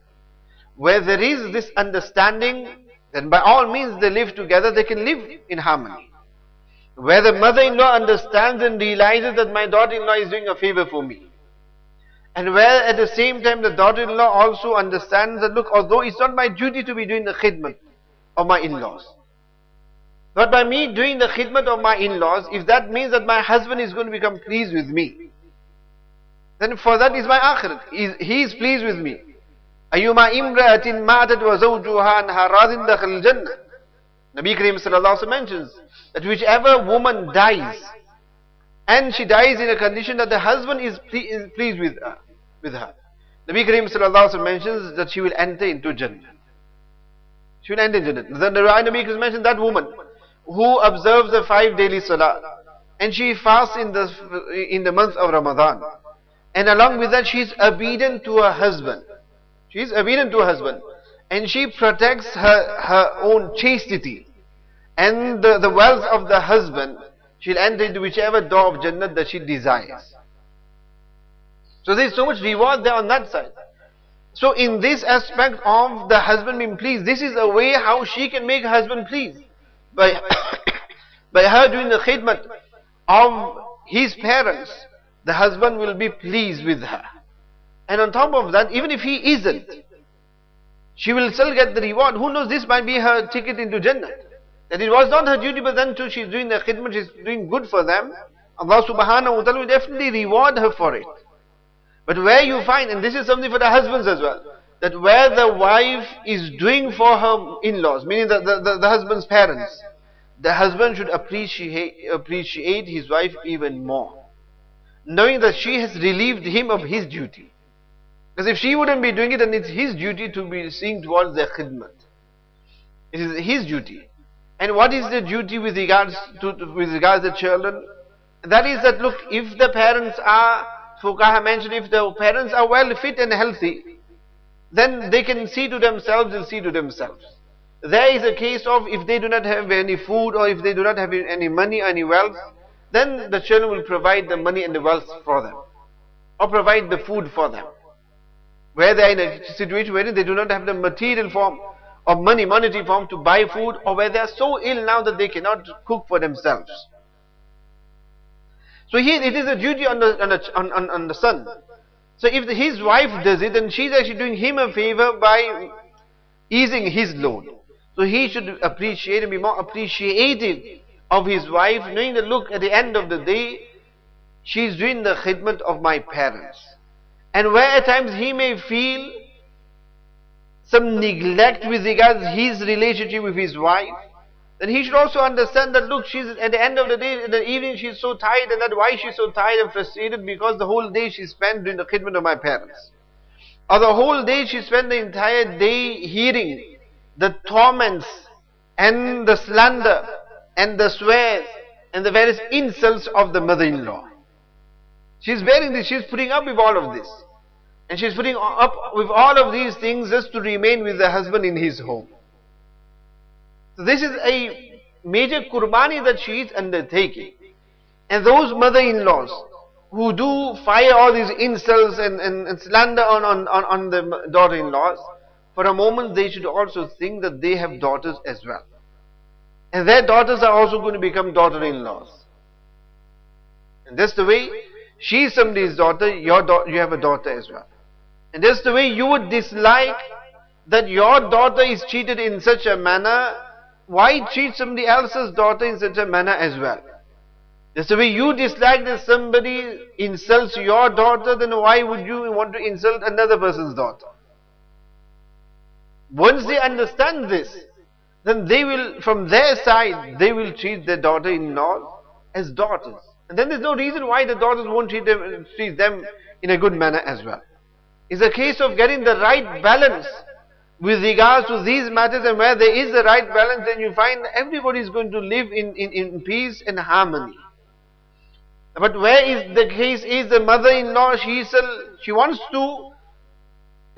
Where there is this understanding, then by all means they live together, they can live in harmony. Where the mother-in-law understands and realizes that my daughter-in-law is doing a favor for me. And where at the same time the daughter-in-law also understands that, look, although it's not my duty to be doing the khidmat of my in-laws, but by me doing the khidmat of my in-laws, if that means that my husband is going to become pleased with me, then for that is my akhirat. He is pleased with me. Ayyuma imra'atin ma'atat wa zawjuha anha radin dakhil jannah. Nabi Kareem sallallahu alaihi wasallam mentions that whichever woman dies, and she dies in a condition that the husband is pleased with her. Nabi Kareem sallallahu alaihi wasallam mentions that she will enter into Jannah. She will enter Jannah. Then the Nabi Kareem mentions that woman who observes the 5 daily salah, and she fasts in the month of Ramadan, and along with that she is obedient to her husband. She is obedient to her husband, and she protects her own chastity and the wealth of the husband. She'll enter into whichever door of Jannah that she desires. So there is so much reward there on that side. So in this aspect of the husband being pleased, this is a way how she can make her husband pleased. By her doing the khidmat of his parents, the husband will be pleased with her. And on top of that, even if he isn't, she will still get the reward. Who knows, this might be her ticket into Jannah. That it was not her duty, but then too she's doing the khidmat, she's doing good for them. Allah subhanahu wa ta'ala will definitely reward her for it. But where you find, and this is something for the husbands as well, that where the wife is doing for her in-laws, meaning the husband's parents, the husband should appreciate his wife even more, knowing that she has relieved him of his duty. Because if she wouldn't be doing it, then it's his duty to be seeing towards their khidmat. It is his duty. And what is the duty with regards to the children? That is that, look, if the parents are, Fuqaha mentioned, if the parents are well fit and healthy, then they can see to themselves and see to themselves. There is a case of if they do not have any food or if they do not have any money, any wealth, then the children will provide the money and the wealth for them, or provide the food for them. Where they are in a situation where they do not have the material form of monetary form to buy food, or where they are so ill now that they cannot cook for themselves. So here it is a duty on the son. So if his wife does it, then she's actually doing him a favor by easing his load. So he should appreciate and be more appreciative of his wife, knowing that, look, at the end of the day, she's doing the khidmat of my parents. And where at times he may feel some neglect with regards to his relationship with his wife, then he should also understand that, look, she's at the end of the day, in the evening, she's so tired, and that why she's so tired and frustrated, because the whole day she spent doing the khidmat of my parents. Or the whole day she spent the entire day hearing the torments and the slander and the swears and the various insults of the mother-in-law. She's bearing this, she's putting up with all of this. And she's putting up with all of these things just to remain with the husband in his home. So this is a major qurbani that she is undertaking. And those mother-in-laws who do fire all these insults and slander on the daughter-in-laws, for a moment they should also think that they have daughters as well. And their daughters are also going to become daughter-in-laws. And that's the way she is somebody's daughter, you have a daughter as well. And that's the way you would dislike that your daughter is treated in such a manner. Why treat somebody else's daughter in such a manner as well? That's the way you dislike that somebody insults your daughter, then why would you want to insult another person's daughter? Once they understand this, then they will, from their side, they will treat their daughter-in-law as daughters. And then there's no reason why the daughters won't treat them in a good manner as well. It's a case of getting the right balance with regards to these matters, and where there is the right balance, then you find everybody is going to live in peace and harmony. But where is the case is the mother-in-law, she wants to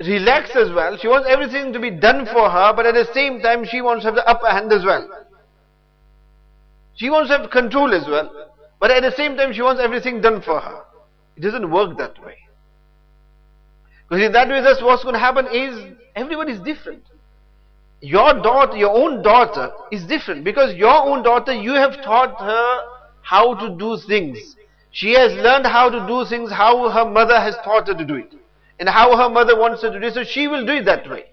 relax as well. She wants everything to be done for her, but at the same time she wants to have the upper hand as well. She wants to have control as well, but at the same time she wants everything done for her. It doesn't work that way. Because in that way, that's what's going to happen is everybody is different. Your daughter, your own daughter is different, because your own daughter, you have taught her how to do things. She has learned how to do things, how her mother has taught her to do it, and how her mother wants her to do it, so she will do it that way.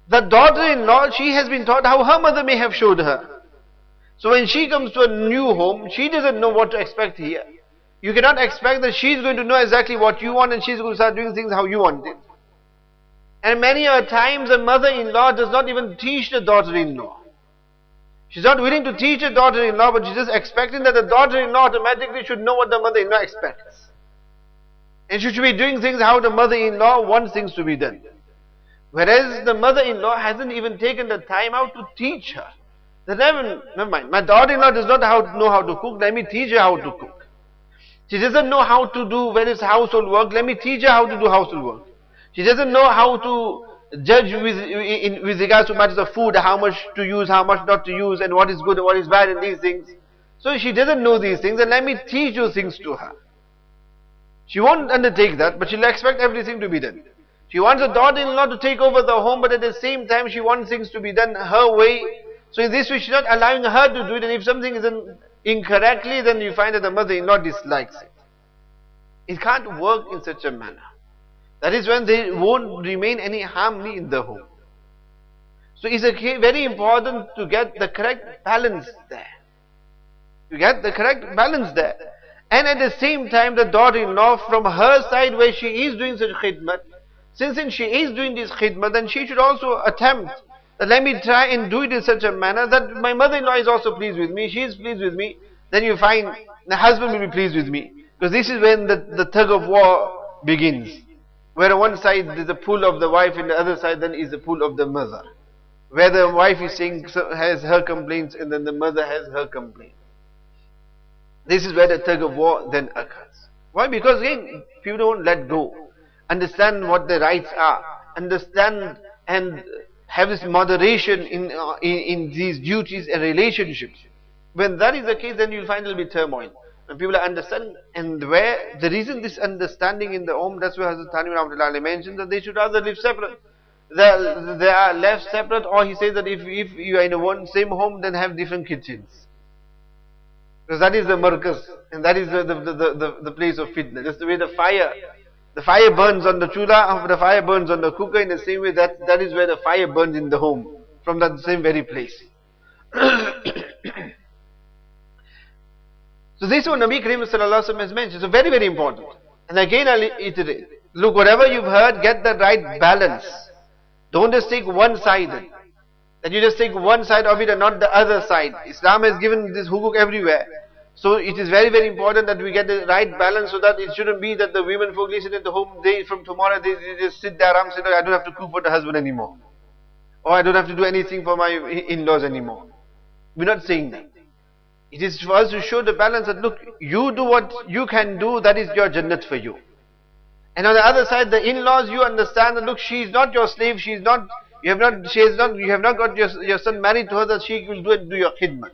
The daughter-in-law, she has been taught how her mother may have showed her. So when she comes to a new home, she doesn't know what to expect here. You cannot expect that she's going to know exactly what you want and she's going to start doing things how you want it. And many a times a mother-in-law does not even teach the daughter-in-law. She's not willing to teach the daughter-in-law, but she's just expecting that the daughter-in-law automatically should know what the mother-in-law expects. And she should be doing things how the mother-in-law wants things to be done. Whereas the mother-in-law hasn't even taken the time out to teach her. Never mind, my daughter-in-law does not know how to cook, let me teach her how to cook. She doesn't know how to do various household work, let me teach her how to do household work. She doesn't know how to judge with regards to matters of food, how much to use, how much not to use, and what is good and what is bad and these things. So she doesn't know these things, and let me teach those things to her. She won't undertake that, but she'll expect everything to be done. She wants her daughter-in-law to take over the home, but at the same time she wants things to be done her way. So in this way she's not allowing her to do it, and if something is done incorrectly, then you find that the mother-in-law dislikes it. It can't work in such a manner. That is when there won't remain any harmony in the home. So it's very important to get the correct balance there. To get the correct balance there. And at the same time, the daughter-in-law, from her side where she is doing such khidmat, since she is doing this khidmat, then she should also attempt that let me try and do it in such a manner that my mother-in-law is also pleased with me, she is pleased with me, then you find the husband will be pleased with me. Because this is when the tug of war begins. Where on one side there is a pull of the wife and the other side then is the pull of the mother. where the wife is saying, has her complaints, and then the mother has her complaints. This is where the tug of war then occurs. Why? Because again, people don't let go. Understand what their rights are. Understand and have this moderation in these duties and relationships. When that is the case, then you'll find there will be turmoil. When people understand, and where the reason this understanding in the home, that's where Hazrat Tanwir mentions that they should rather live separate. They are left separate, or he says that if you are in one same home, then have different kitchens. Because that is the markaz, and that is the place of fitna. Just the way the fire burns on the chula, the fire burns on the cooker, in the same way that is where the fire burns in the home, from that same very place. So this is what Nabi Kareem Sallallahu Alaihi Wasallam has mentioned. So very, very important. And again I'll iterate. Look, whatever you've heard, get the right balance. Don't just take one side. That you just take one side of it and not the other side. Islam has given this hukuk everywhere. So it is very, very important that we get the right balance, so that it shouldn't be that the women folk listen at the home, from tomorrow they just sit there, I don't have to cook for the husband anymore. Or I don't have to do anything for my in-laws anymore. We're not saying that. It is for us to show the balance that, look, you do what you can do, that is your jannat for you. And on the other side, the in-laws, you understand that, look, she is not your slave, you have not got your son married to her that she will do your khidmat.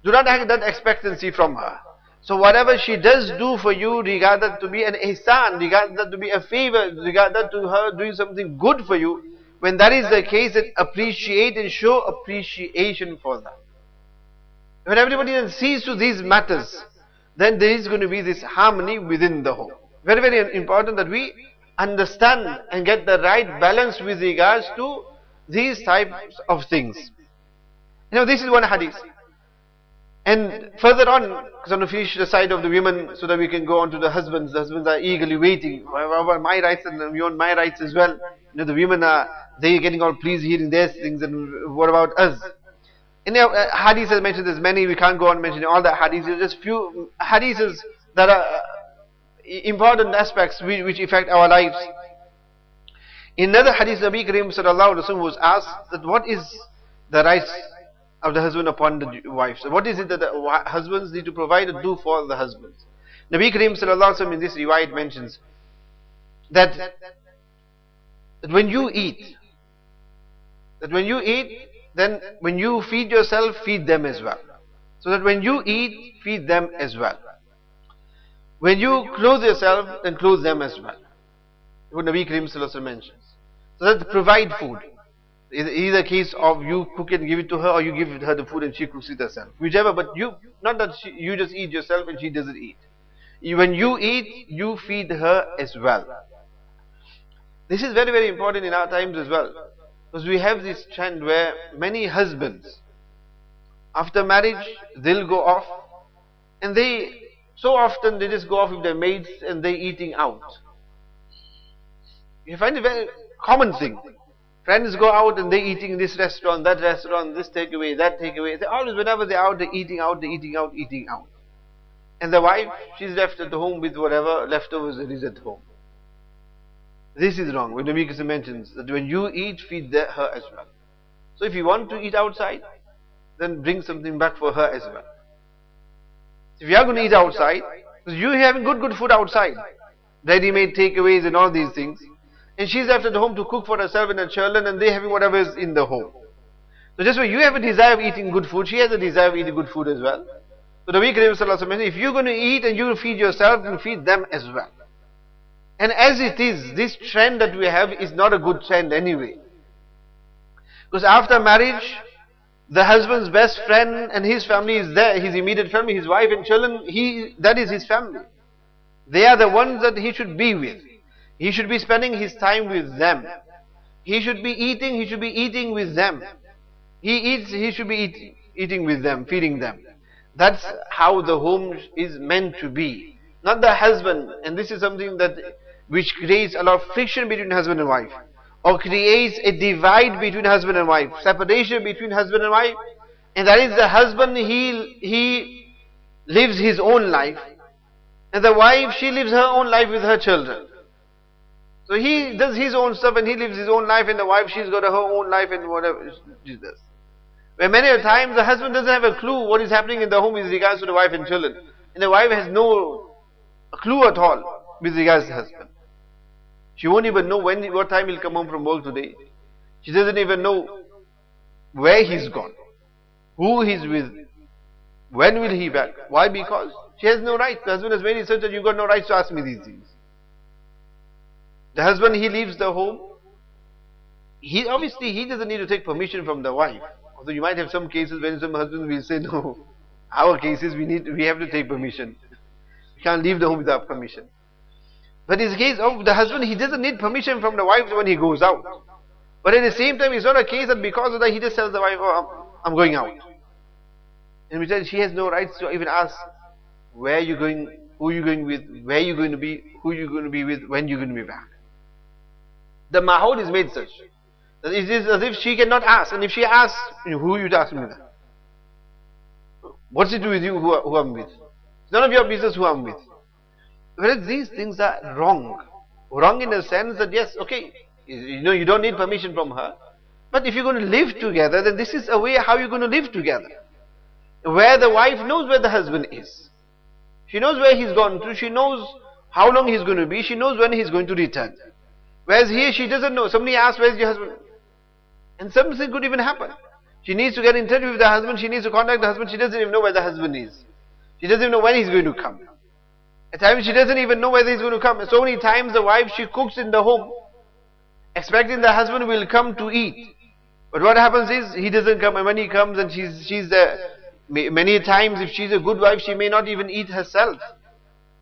Do not have that expectancy from her. So whatever she does do for you, regard that to be an ihsan, regard that to be a favor, regard that to her doing something good for you. When that is the case, then appreciate and show appreciation for that. When everybody then sees to these matters, then there is going to be this harmony within the home. Very, very important that we understand and get the right balance with regards to these types of things. This is one hadith. And further on, because I want to finish the side of the women so that we can go on to the husbands. The husbands are eagerly waiting. About my rights, and we want my rights as well. The women they're getting all pleased hearing their things, and what about us? In the hadith has mentioned there's many, we can't go on mentioning all the hadiths. There's just few hadiths that are important aspects which affect our lives. In another hadith, Nabi Kareem Sallallahu Alaihi Wasallam was asked that what is the rights of the husband upon the wife. So what is it that the husbands need to provide or do for the husbands? Nabi Kareem Sallallahu Alaihi Wasallam in this riwayat mentions that when you eat, then when you feed yourself, feed them as well. So that when you eat, feed them as well. When you clothe yourself, then clothe them as well. What Nabi Kareem Sallallahu Alaihi Wasallam mentions. So that provide food. Either case of you cook and give it to her, or you give her the food and she cooks it herself. Whichever, but not that you just eat yourself and she doesn't eat. When you eat, you feed her as well. This is very, very important in our times as well. Because we have this trend where many husbands, after marriage, they'll go off, and so often they just go off with their mates and they're eating out. You find it a very common thing. Friends go out and they're eating in this restaurant, that restaurant, this takeaway, that takeaway. They always, whenever they're out, they're eating out. And the wife, she's left at home with whatever leftovers there is at home. This is wrong. When Nabi Kareem mentions that when you eat, feed her as well. So if you want to eat outside, then bring something back for her as well. If you are going to eat outside, because you're having good food outside, ready-made takeaways and all these things, and she's left at home to cook for herself and her children, and they're having whatever is in the home. So just when you have a desire of eating good food, she has a desire of eating good food as well. So Nabi Kareem Sallallahu Alaihi Wasallam, if you're going to eat and you feed yourself, then feed them as well. And as it is, this trend that we have is not a good trend anyway. Because after marriage, the husband's best friend and his family is there, his immediate family, his wife and children, that is his family. They are the ones that he should be with. He should be spending his time with them. He should be eating with them. He should be eating with them, feeding them. That's how the home is meant to be. Not the husband, and this is something which creates a lot of friction between husband and wife, or creates a divide between husband and wife, separation between husband and wife, and that is the husband, he lives his own life, and the wife, she lives her own life with her children. So he does his own stuff and he lives his own life, and the wife, she's got her own life and whatever she does. Where many a times the husband doesn't have a clue what is happening in the home with regards to the wife and children. And the wife has no clue at all with regards to the husband. She won't even know what time he'll come home from work today. She doesn't even know where he's gone, who he's with, when will he back. Why? Because she has no right. The husband has made it such that you've got no right to ask me these things. The husband, he leaves the home. He doesn't need to take permission from the wife. Although you might have some cases when some husbands will say, no, our cases we have to take permission. We can't leave the home without permission. But in the case of the husband, he doesn't need permission from the wife when he goes out. But at the same time, it's not a case that because of that he just tells the wife, oh, I'm going out. And we said she has no rights to even ask where you're going, who you're going with, where you're going to be, who you're going to be with, when you're going to be back. The mahal is made such that it is as if she cannot ask. And if she asks, who are you asking me that? What's it to do with you who I'm with? It's none of your business who I'm with. Whereas these things are wrong. Wrong in the sense that yes, okay, you don't need permission from her. But if you're going to live together, then this is a way how you're going to live together. Where the wife knows where the husband is. She knows where he's gone to. She knows how long he's going to be. She knows when he's going to return. Whereas here she doesn't know. Somebody asks, where's your husband? And something could even happen. She needs to get in touch with the husband. She needs to contact the husband. She doesn't even know where the husband is. She doesn't even know when he's going to come. At times she doesn't even know whether he's going to come. And so many times the wife, she cooks in the home, expecting the husband will come to eat. But what happens is, he doesn't come. And when he comes and she's there, many times if she's a good wife, she may not even eat herself.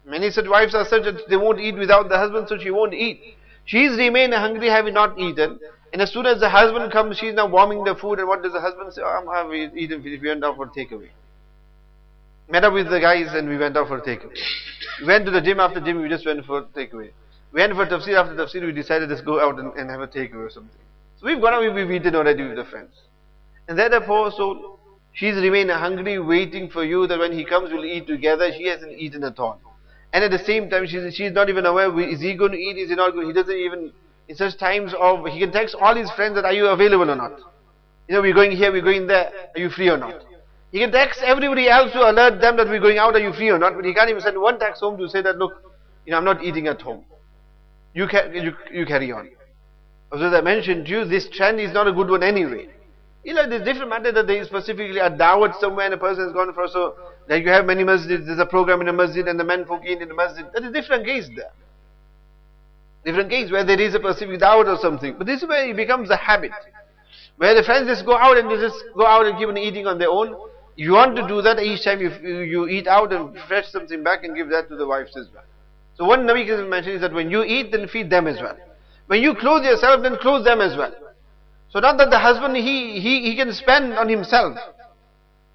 Many such wives are such that they won't eat without the husband, so she won't eat. She's remained hungry, having not eaten. And as soon as the husband comes, she's now warming the food. And what does the husband say? Oh, I've eaten finished. We went out for takeaway. Met up with the guys and we went out for takeaway. We went to the gym. After gym, we just went for takeaway. We went for tafsir. After tafsir, we decided let's go out and have a takeaway or something. So we've gone out, we've eaten already with the friends. And that poor soul, she's remained hungry, waiting for you that when he comes, we'll eat together. She hasn't eaten at all. And at the same time, she's not even aware, is he going to eat, is he not going to? He doesn't even, in such times he can text all his friends that are you available or not? We're going here, we're going there, are you free or not? He can text everybody else to alert them that we're going out, are you free or not? But he can't even send one text home to say that, look, I'm not eating at home. You carry on. As I mentioned to you, this trend is not a good one anyway. There's different matter that there is specifically a dawat somewhere and a person has gone for, so like you have many masjids, there's a program in a masjid and the men folk eat in the masjid. That is a different case there. Different case where there is a specific dawat or something. But this is where it becomes a habit. Where the friends just go out and they just go out and keep on eating on their own. If you want to do that, each time you eat out and fetch something back and give that to the wives as well. So one Nabi mentioned is that when you eat, then feed them as well. When you clothe yourself, then clothe them as well. So not that the husband, he can spend on himself.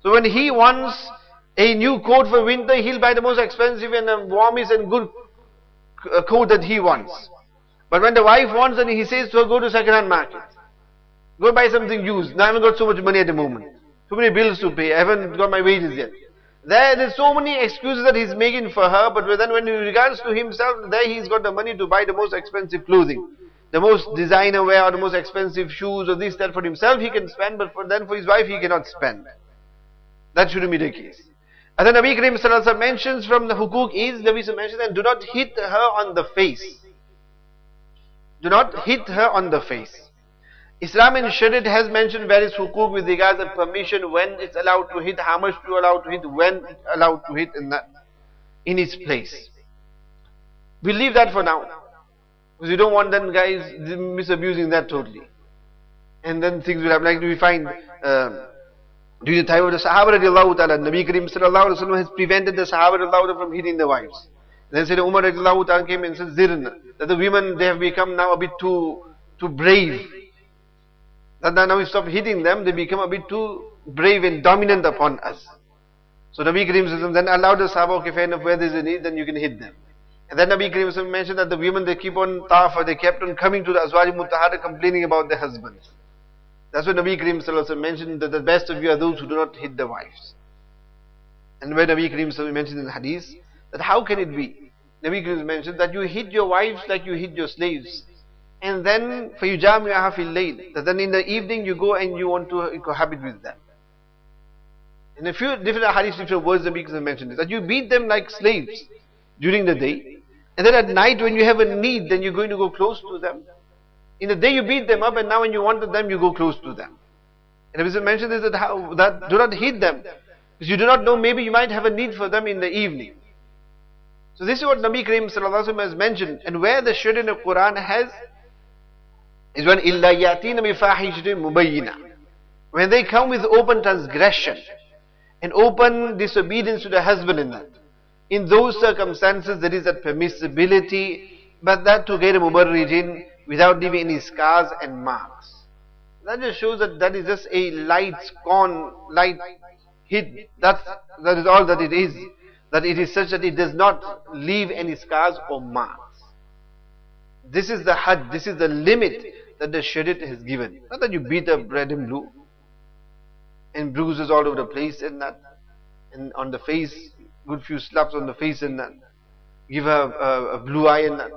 So when he wants a new coat for winter, he'll buy the most expensive and the warmest and good coat that he wants. But when the wife wants, then he says to her, go to second-hand market. Go buy something used. Now I haven't got so much money at the moment. Too many bills to pay. I haven't got my wages yet. There's so many excuses that he's making for her, but then when in regards to himself, there he's got the money to buy the most expensive clothing. The most designer wear or the most expensive shoes or this, that for himself he can spend, but for his wife he cannot spend. That shouldn't be the case. And then Nabi Karim Sallallahu Alaihi Wasallam mentions from the hukuk is, Nabi mentions, and do not hit her on the face. Do not hit her on the face. Islam in Shariat has mentioned various hukuk with regards to permission, when it's allowed to hit, how much to allow to hit, when it's allowed to hit in its place. We'll leave that for now. Because you don't want then guys misusing that totally. And then things will happen. Like we find during the time of the Sahaba radiallahu ta'ala, Nabi Karim sallallahu alayhi wa sallam has prevented the Sahaba radiallahu ta'ala from hitting the wives. Then said Umar radiallahu ta'ala came and said, Zirna, that the women, they have become now a bit too brave. That now we stop hitting them, they become a bit too brave and dominant upon us. So Nabi Karim sallallahu alayhi wa sallam then allowed the Sahaba, okay, fair enough, where there is a need, then you can hit them. And then Nabi Karim sallallahu alayhi wa sallam mentioned that the women, they keep on tafa, they kept on coming to the Azwaj Mutahara complaining about their husbands. That's what Nabi Karim sallallahu alayhi wa sallam mentioned, that the best of you are those who do not hit the wives. And when Nabi Karim sallallahu alayhi wa sallam mentioned in the hadith, that how can it be Nabi Karim mentioned that you hit your wives like you hit your slaves. And then, فَيُجَامِعَهَا فِي اللَّيْلِ, that then in the evening you go and you want to cohabit with them. In a few different hadiths, different words, Nabi Karim mentioned this, that you beat them like slaves during the day. And then at night when you have a need, then you're going to go close to them. In the day you beat them up, and now when you wanted them, you go close to them. And Nabi mentioned this, that do not hit them. Because you do not know, maybe you might have a need for them in the evening. So this is what Nabi Karim Sallallahu Alaihi Wasallam has mentioned. And where the shir in the Quran has, is when إِلَّا يَأْتِينَ بِفَاحِشَةٍ مُبَيِّنَةٍ, when they come with open transgression and open disobedience to the husband in that. In those circumstances there is that permissibility, but that to get a mubarrijin without leaving any scars and marks. That just shows that that is just a light scorn, light hit. That is all that it is. That it is such that it does not leave any scars or marks. This is the had, this is the limit that the Shariat has given. Not that you beat up red and blue and bruises all over the place and that, and on the face, good few slaps on the face and that, give her a blue eye and that.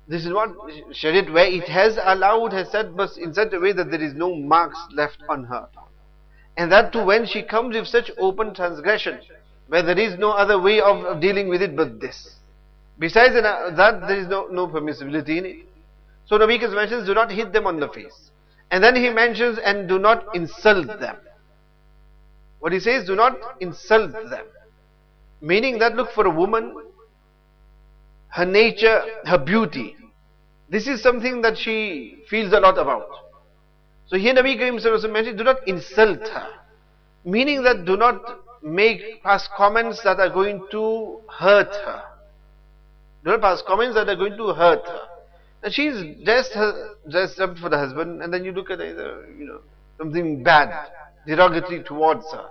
This is what Shariat, where it has allowed, has said, but in such a way that there is no marks left on her. And that too when she comes with such open transgression, where there is no other way of dealing with it but this. Besides that, there is no permissibility in it. So Nabi Karim mentions, do not hit them on the face. And then he mentions, and do not insult them. What he says, do not insult them. Meaning that, look, for a woman, her nature, her beauty, this is something that she feels a lot about. So here Nabi Karim mentions, do not insult her. Meaning that do not make past comments that are going to hurt her. Do not pass comments that are going to hurt her. And she is dressed up for the husband, and then you look at her, something bad, derogatory towards her.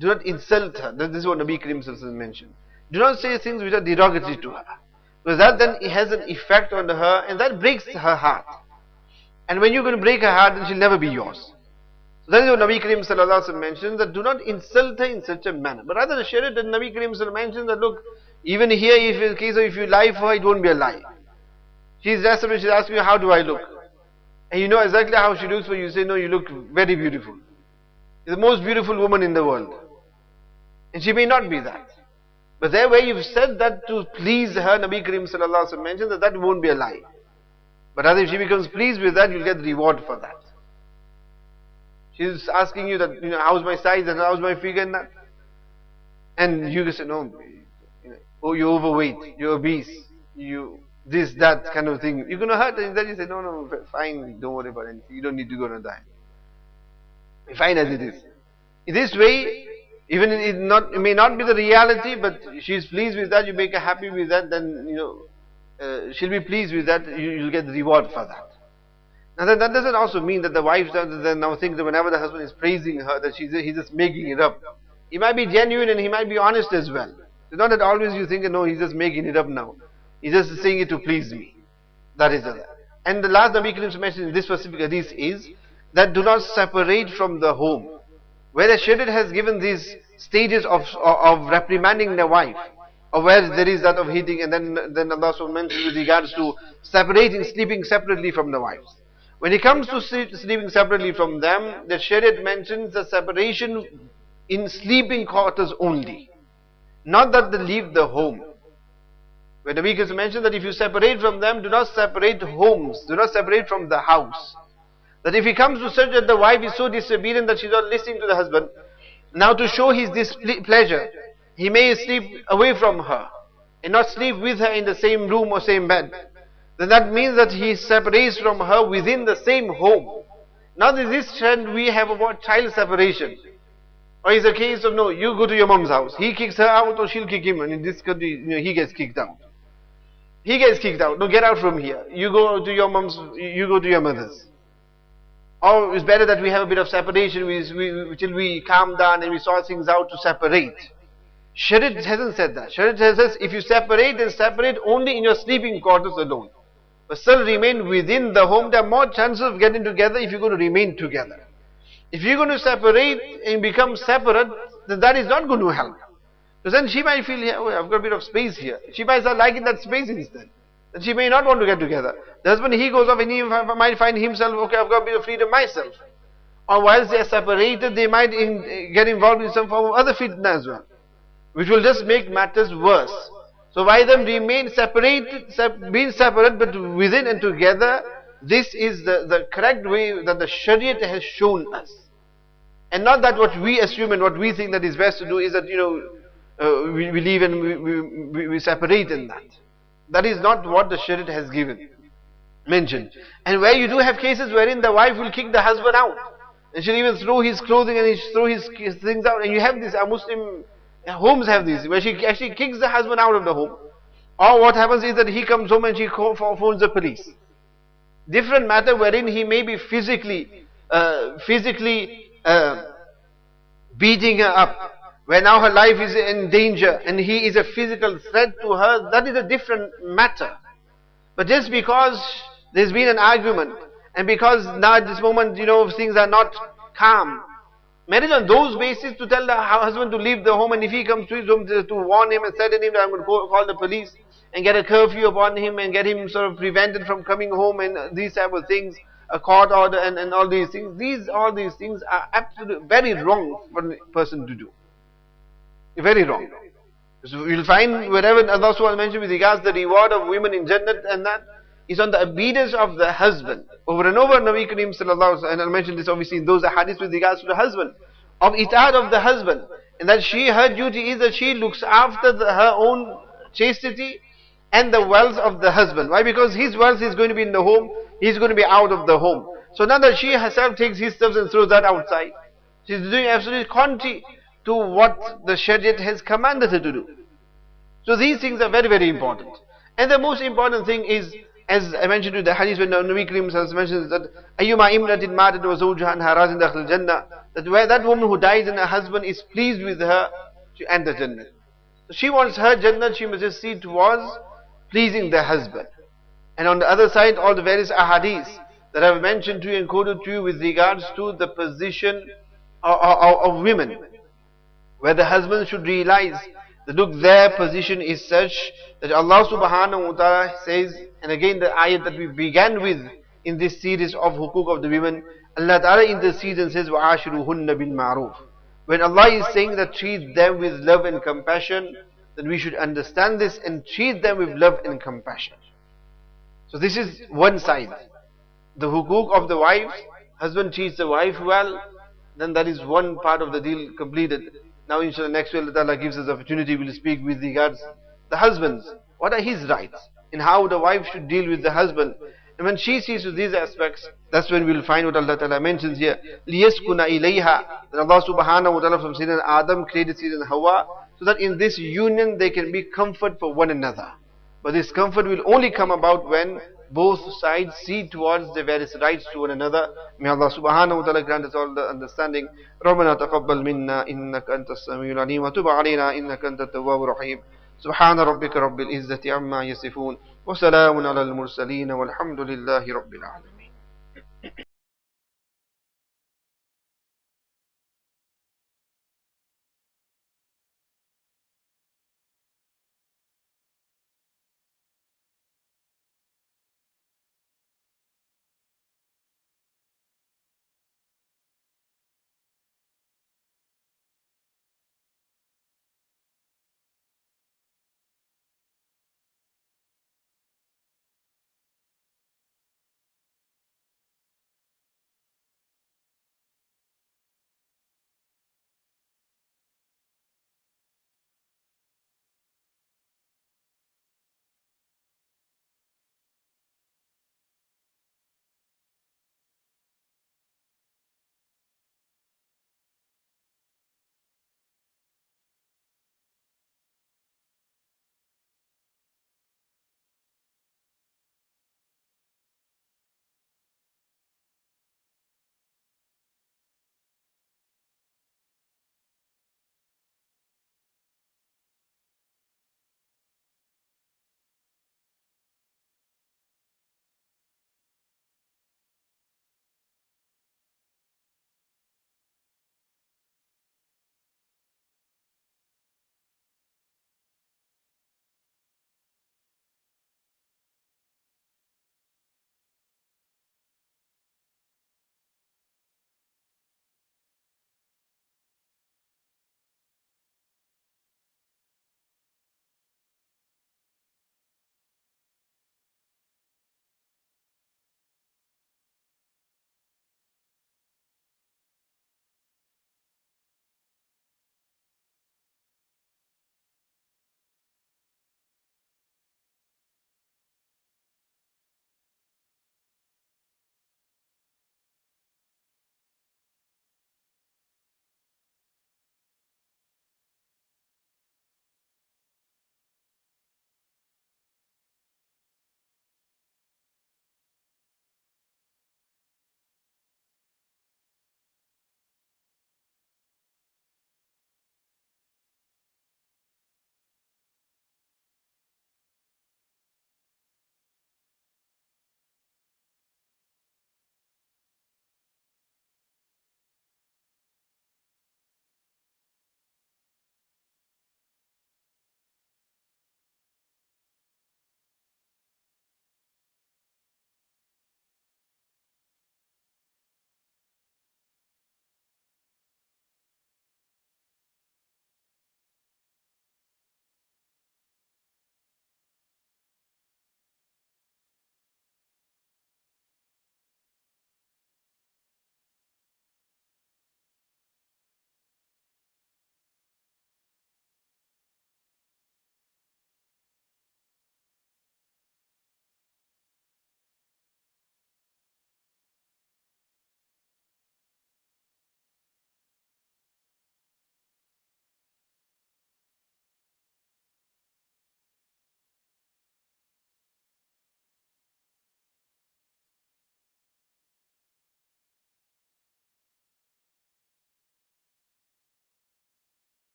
Do not insult her. This is what Nabi Karim mentioned. Do not say things which are derogatory to her. Because that then it has an effect on her, and that breaks her heart. And when you're going to break her heart, then she'll never be yours. So that is what Nabi Karim Sallallahu Alaihi Wasallam mentions, that do not insult her in such a manner. But rather the Shariat that Nabi Karim Sallallahu mentions that, look, even here, if you lie for her, it won't be a lie. She's dressed up and she's asking you, how do I look? And you know exactly how she looks, but you say, no, you look very beautiful. You're the most beautiful woman in the world. And she may not be that. But there where you've said that to please her, Nabi Karim Sallallahu Alaihi Wasallam mentions that won't be a lie. But rather if she becomes pleased with that, you'll get the reward for that. She's asking you that, how's my size and how's my figure and that. And you say, no, oh, you're overweight, you're obese, this, that kind of thing. You're going to hurt her. And then you say, no, fine, don't worry about anything. You don't need to go on a diet. Fine as it is. In this way, even it may not be the reality, but she's pleased with that, you make her happy with that, then, she'll be pleased with that, you'll get the reward for that. Now that doesn't also mean that the wife then now thinks that whenever the husband is praising her, that he's just making it up. He might be genuine and he might be honest as well. It's not that always you think, no, he's just making it up now. He's just saying it to please me. That is it. And the last Nabi Karim mentioned in this specific hadith is that do not separate from the home. Where the Shariat has given these stages of reprimanding their wife, or where there is that of hitting, and then Allah also mentions with regards to separating, sleeping separately from the wives. When it comes to sleeping separately from them, the Shariat mentions the separation in sleeping quarters only. Not that they leave the home. Where the Nabi mentioned that if you separate from them, do not separate homes, do not separate from the house. That if he comes to such that the wife is so disobedient that she's not listening to the husband, now to show his displeasure, he may sleep away from her and not sleep with her in the same room or same bed. Then that means that he separates from her within the same home. Now this trend we have about child separation. Or is a case of, no, you go to your mom's house. He kicks her out or she'll kick him. And in this country, he gets kicked out. He gets kicked out. No, get out from here. You go to your mom's, you go to your mother's. Or it's better that we have a bit of separation till we calm down and we sort things out to separate. Shariat hasn't said that. Shariat says if you separate, then separate only in your sleeping quarters alone. But still remain within the home. There are more chances of getting together if you're going to remain together. If you're going to separate and become separate, then that is not going to help. So then she might feel, yeah, oh, I've got a bit of space here. She might start liking that space instead. Then she may not want to get together. The husband, he goes off and he might find himself, okay, I've got a bit of freedom myself. Or whilst they are separated, they might get involved in some form of other fitna as well, which will just make matters worse. So why them remain separated, being separate but within and together, this is the correct way that the Shariat has shown us. And not that what we assume and what we think that is best to do is that, we leave and we separate in that. That is not what the Shariat has mentioned. And where you do have cases wherein the wife will kick the husband out. And she'll even throw his clothing and he'll throw his things out. And you have this, our Muslim homes have this, where she actually kicks the husband out of the home. Or what happens is that he comes home and she phones the police. Different matter wherein he may be physically beating her up, where now her life is in danger and he is a physical threat to her. That is a different matter. But just because there's been an argument, and because now at this moment, things are not calm, marriage on those basis to tell the husband to leave the home, and if he comes to his home to warn him and threaten him that I'm going to call the police and get a curfew upon him and get him sort of prevented from coming home and these type of things, a court order and all these things, all these things are absolutely very wrong for a person to do. Very wrong. So you'll find wherever Allah SWT mentioned with regards the reward of women in Jannat, and that is on the obedience of the husband. Over and over, Nabi Kareem sallallahu alaihi wasallam, and I'll mention this obviously in those hadiths with regards to the husband, of I.T.A of the husband, and that her duty is that she looks after her own chastity and the wealth of the husband. Why? Because his wealth is going to be in the home, he's going to be out of the home. So now that she herself takes his stuff and throws that outside, she's doing absolutely contrary to what the Shariat has commanded her to do. So these things are very, very important. And the most important thing is, as I mentioned in the hadith when Nabi Kareem has mentioned that ayyuma imratin matat wa zawjuha anha razin dakhil jannah, that where that woman who dies and her husband is pleased with her, she enters Jannah. So she wants her Jannah, she must just see towards pleasing the husband. And on the other side, all the various ahadith that I have mentioned to you and quoted to you with regards to the position of women, where the husband should realize that look, their position is such that Allah subhanahu wa ta'ala says, and again the ayat that we began with in this series of hukuk of the women, Allah ta'ala intercedes and says, وَعَاشِرُهُنَّ بِالْمَعْرُوفِ. When Allah is saying that treat them with love and compassion, then we should understand this and treat them with love and compassion. So this is one side. The hukuk of the wife, husband treats the wife well, then that is one part of the deal completed. Now inshallah next week Allah gives us the opportunity, we'll speak with regards the husbands. What are his rights? And how the wife should deal with the husband. And when she sees to these aspects, that's when we'll find what Allah Ta'ala mentions here. لِيَسْكُنَ إِلَيْهَا. That Allah subhanahu wa ta'ala from Sayyidina Adam created Sayyidina Hawa, so that in this union there can be comfort for one another. But this comfort will only come about when both sides see towards the various rights to one another. May Allah subhanahu wa ta'ala grant us all the understanding. رَبَّنَا تَقَبَّلْ مِنَّا إِنَّكَ أَنْتَ السَّمِيعُ الْعَلِيمُ وَتُبْ عَلَيْنَا إِنَّكَ أَنْتَ التَّوَّابُ الرَّحِيمُ سبحان ربك رب العزة عما يصفون وسلام على المرسلين والحمد لله رب العالمين.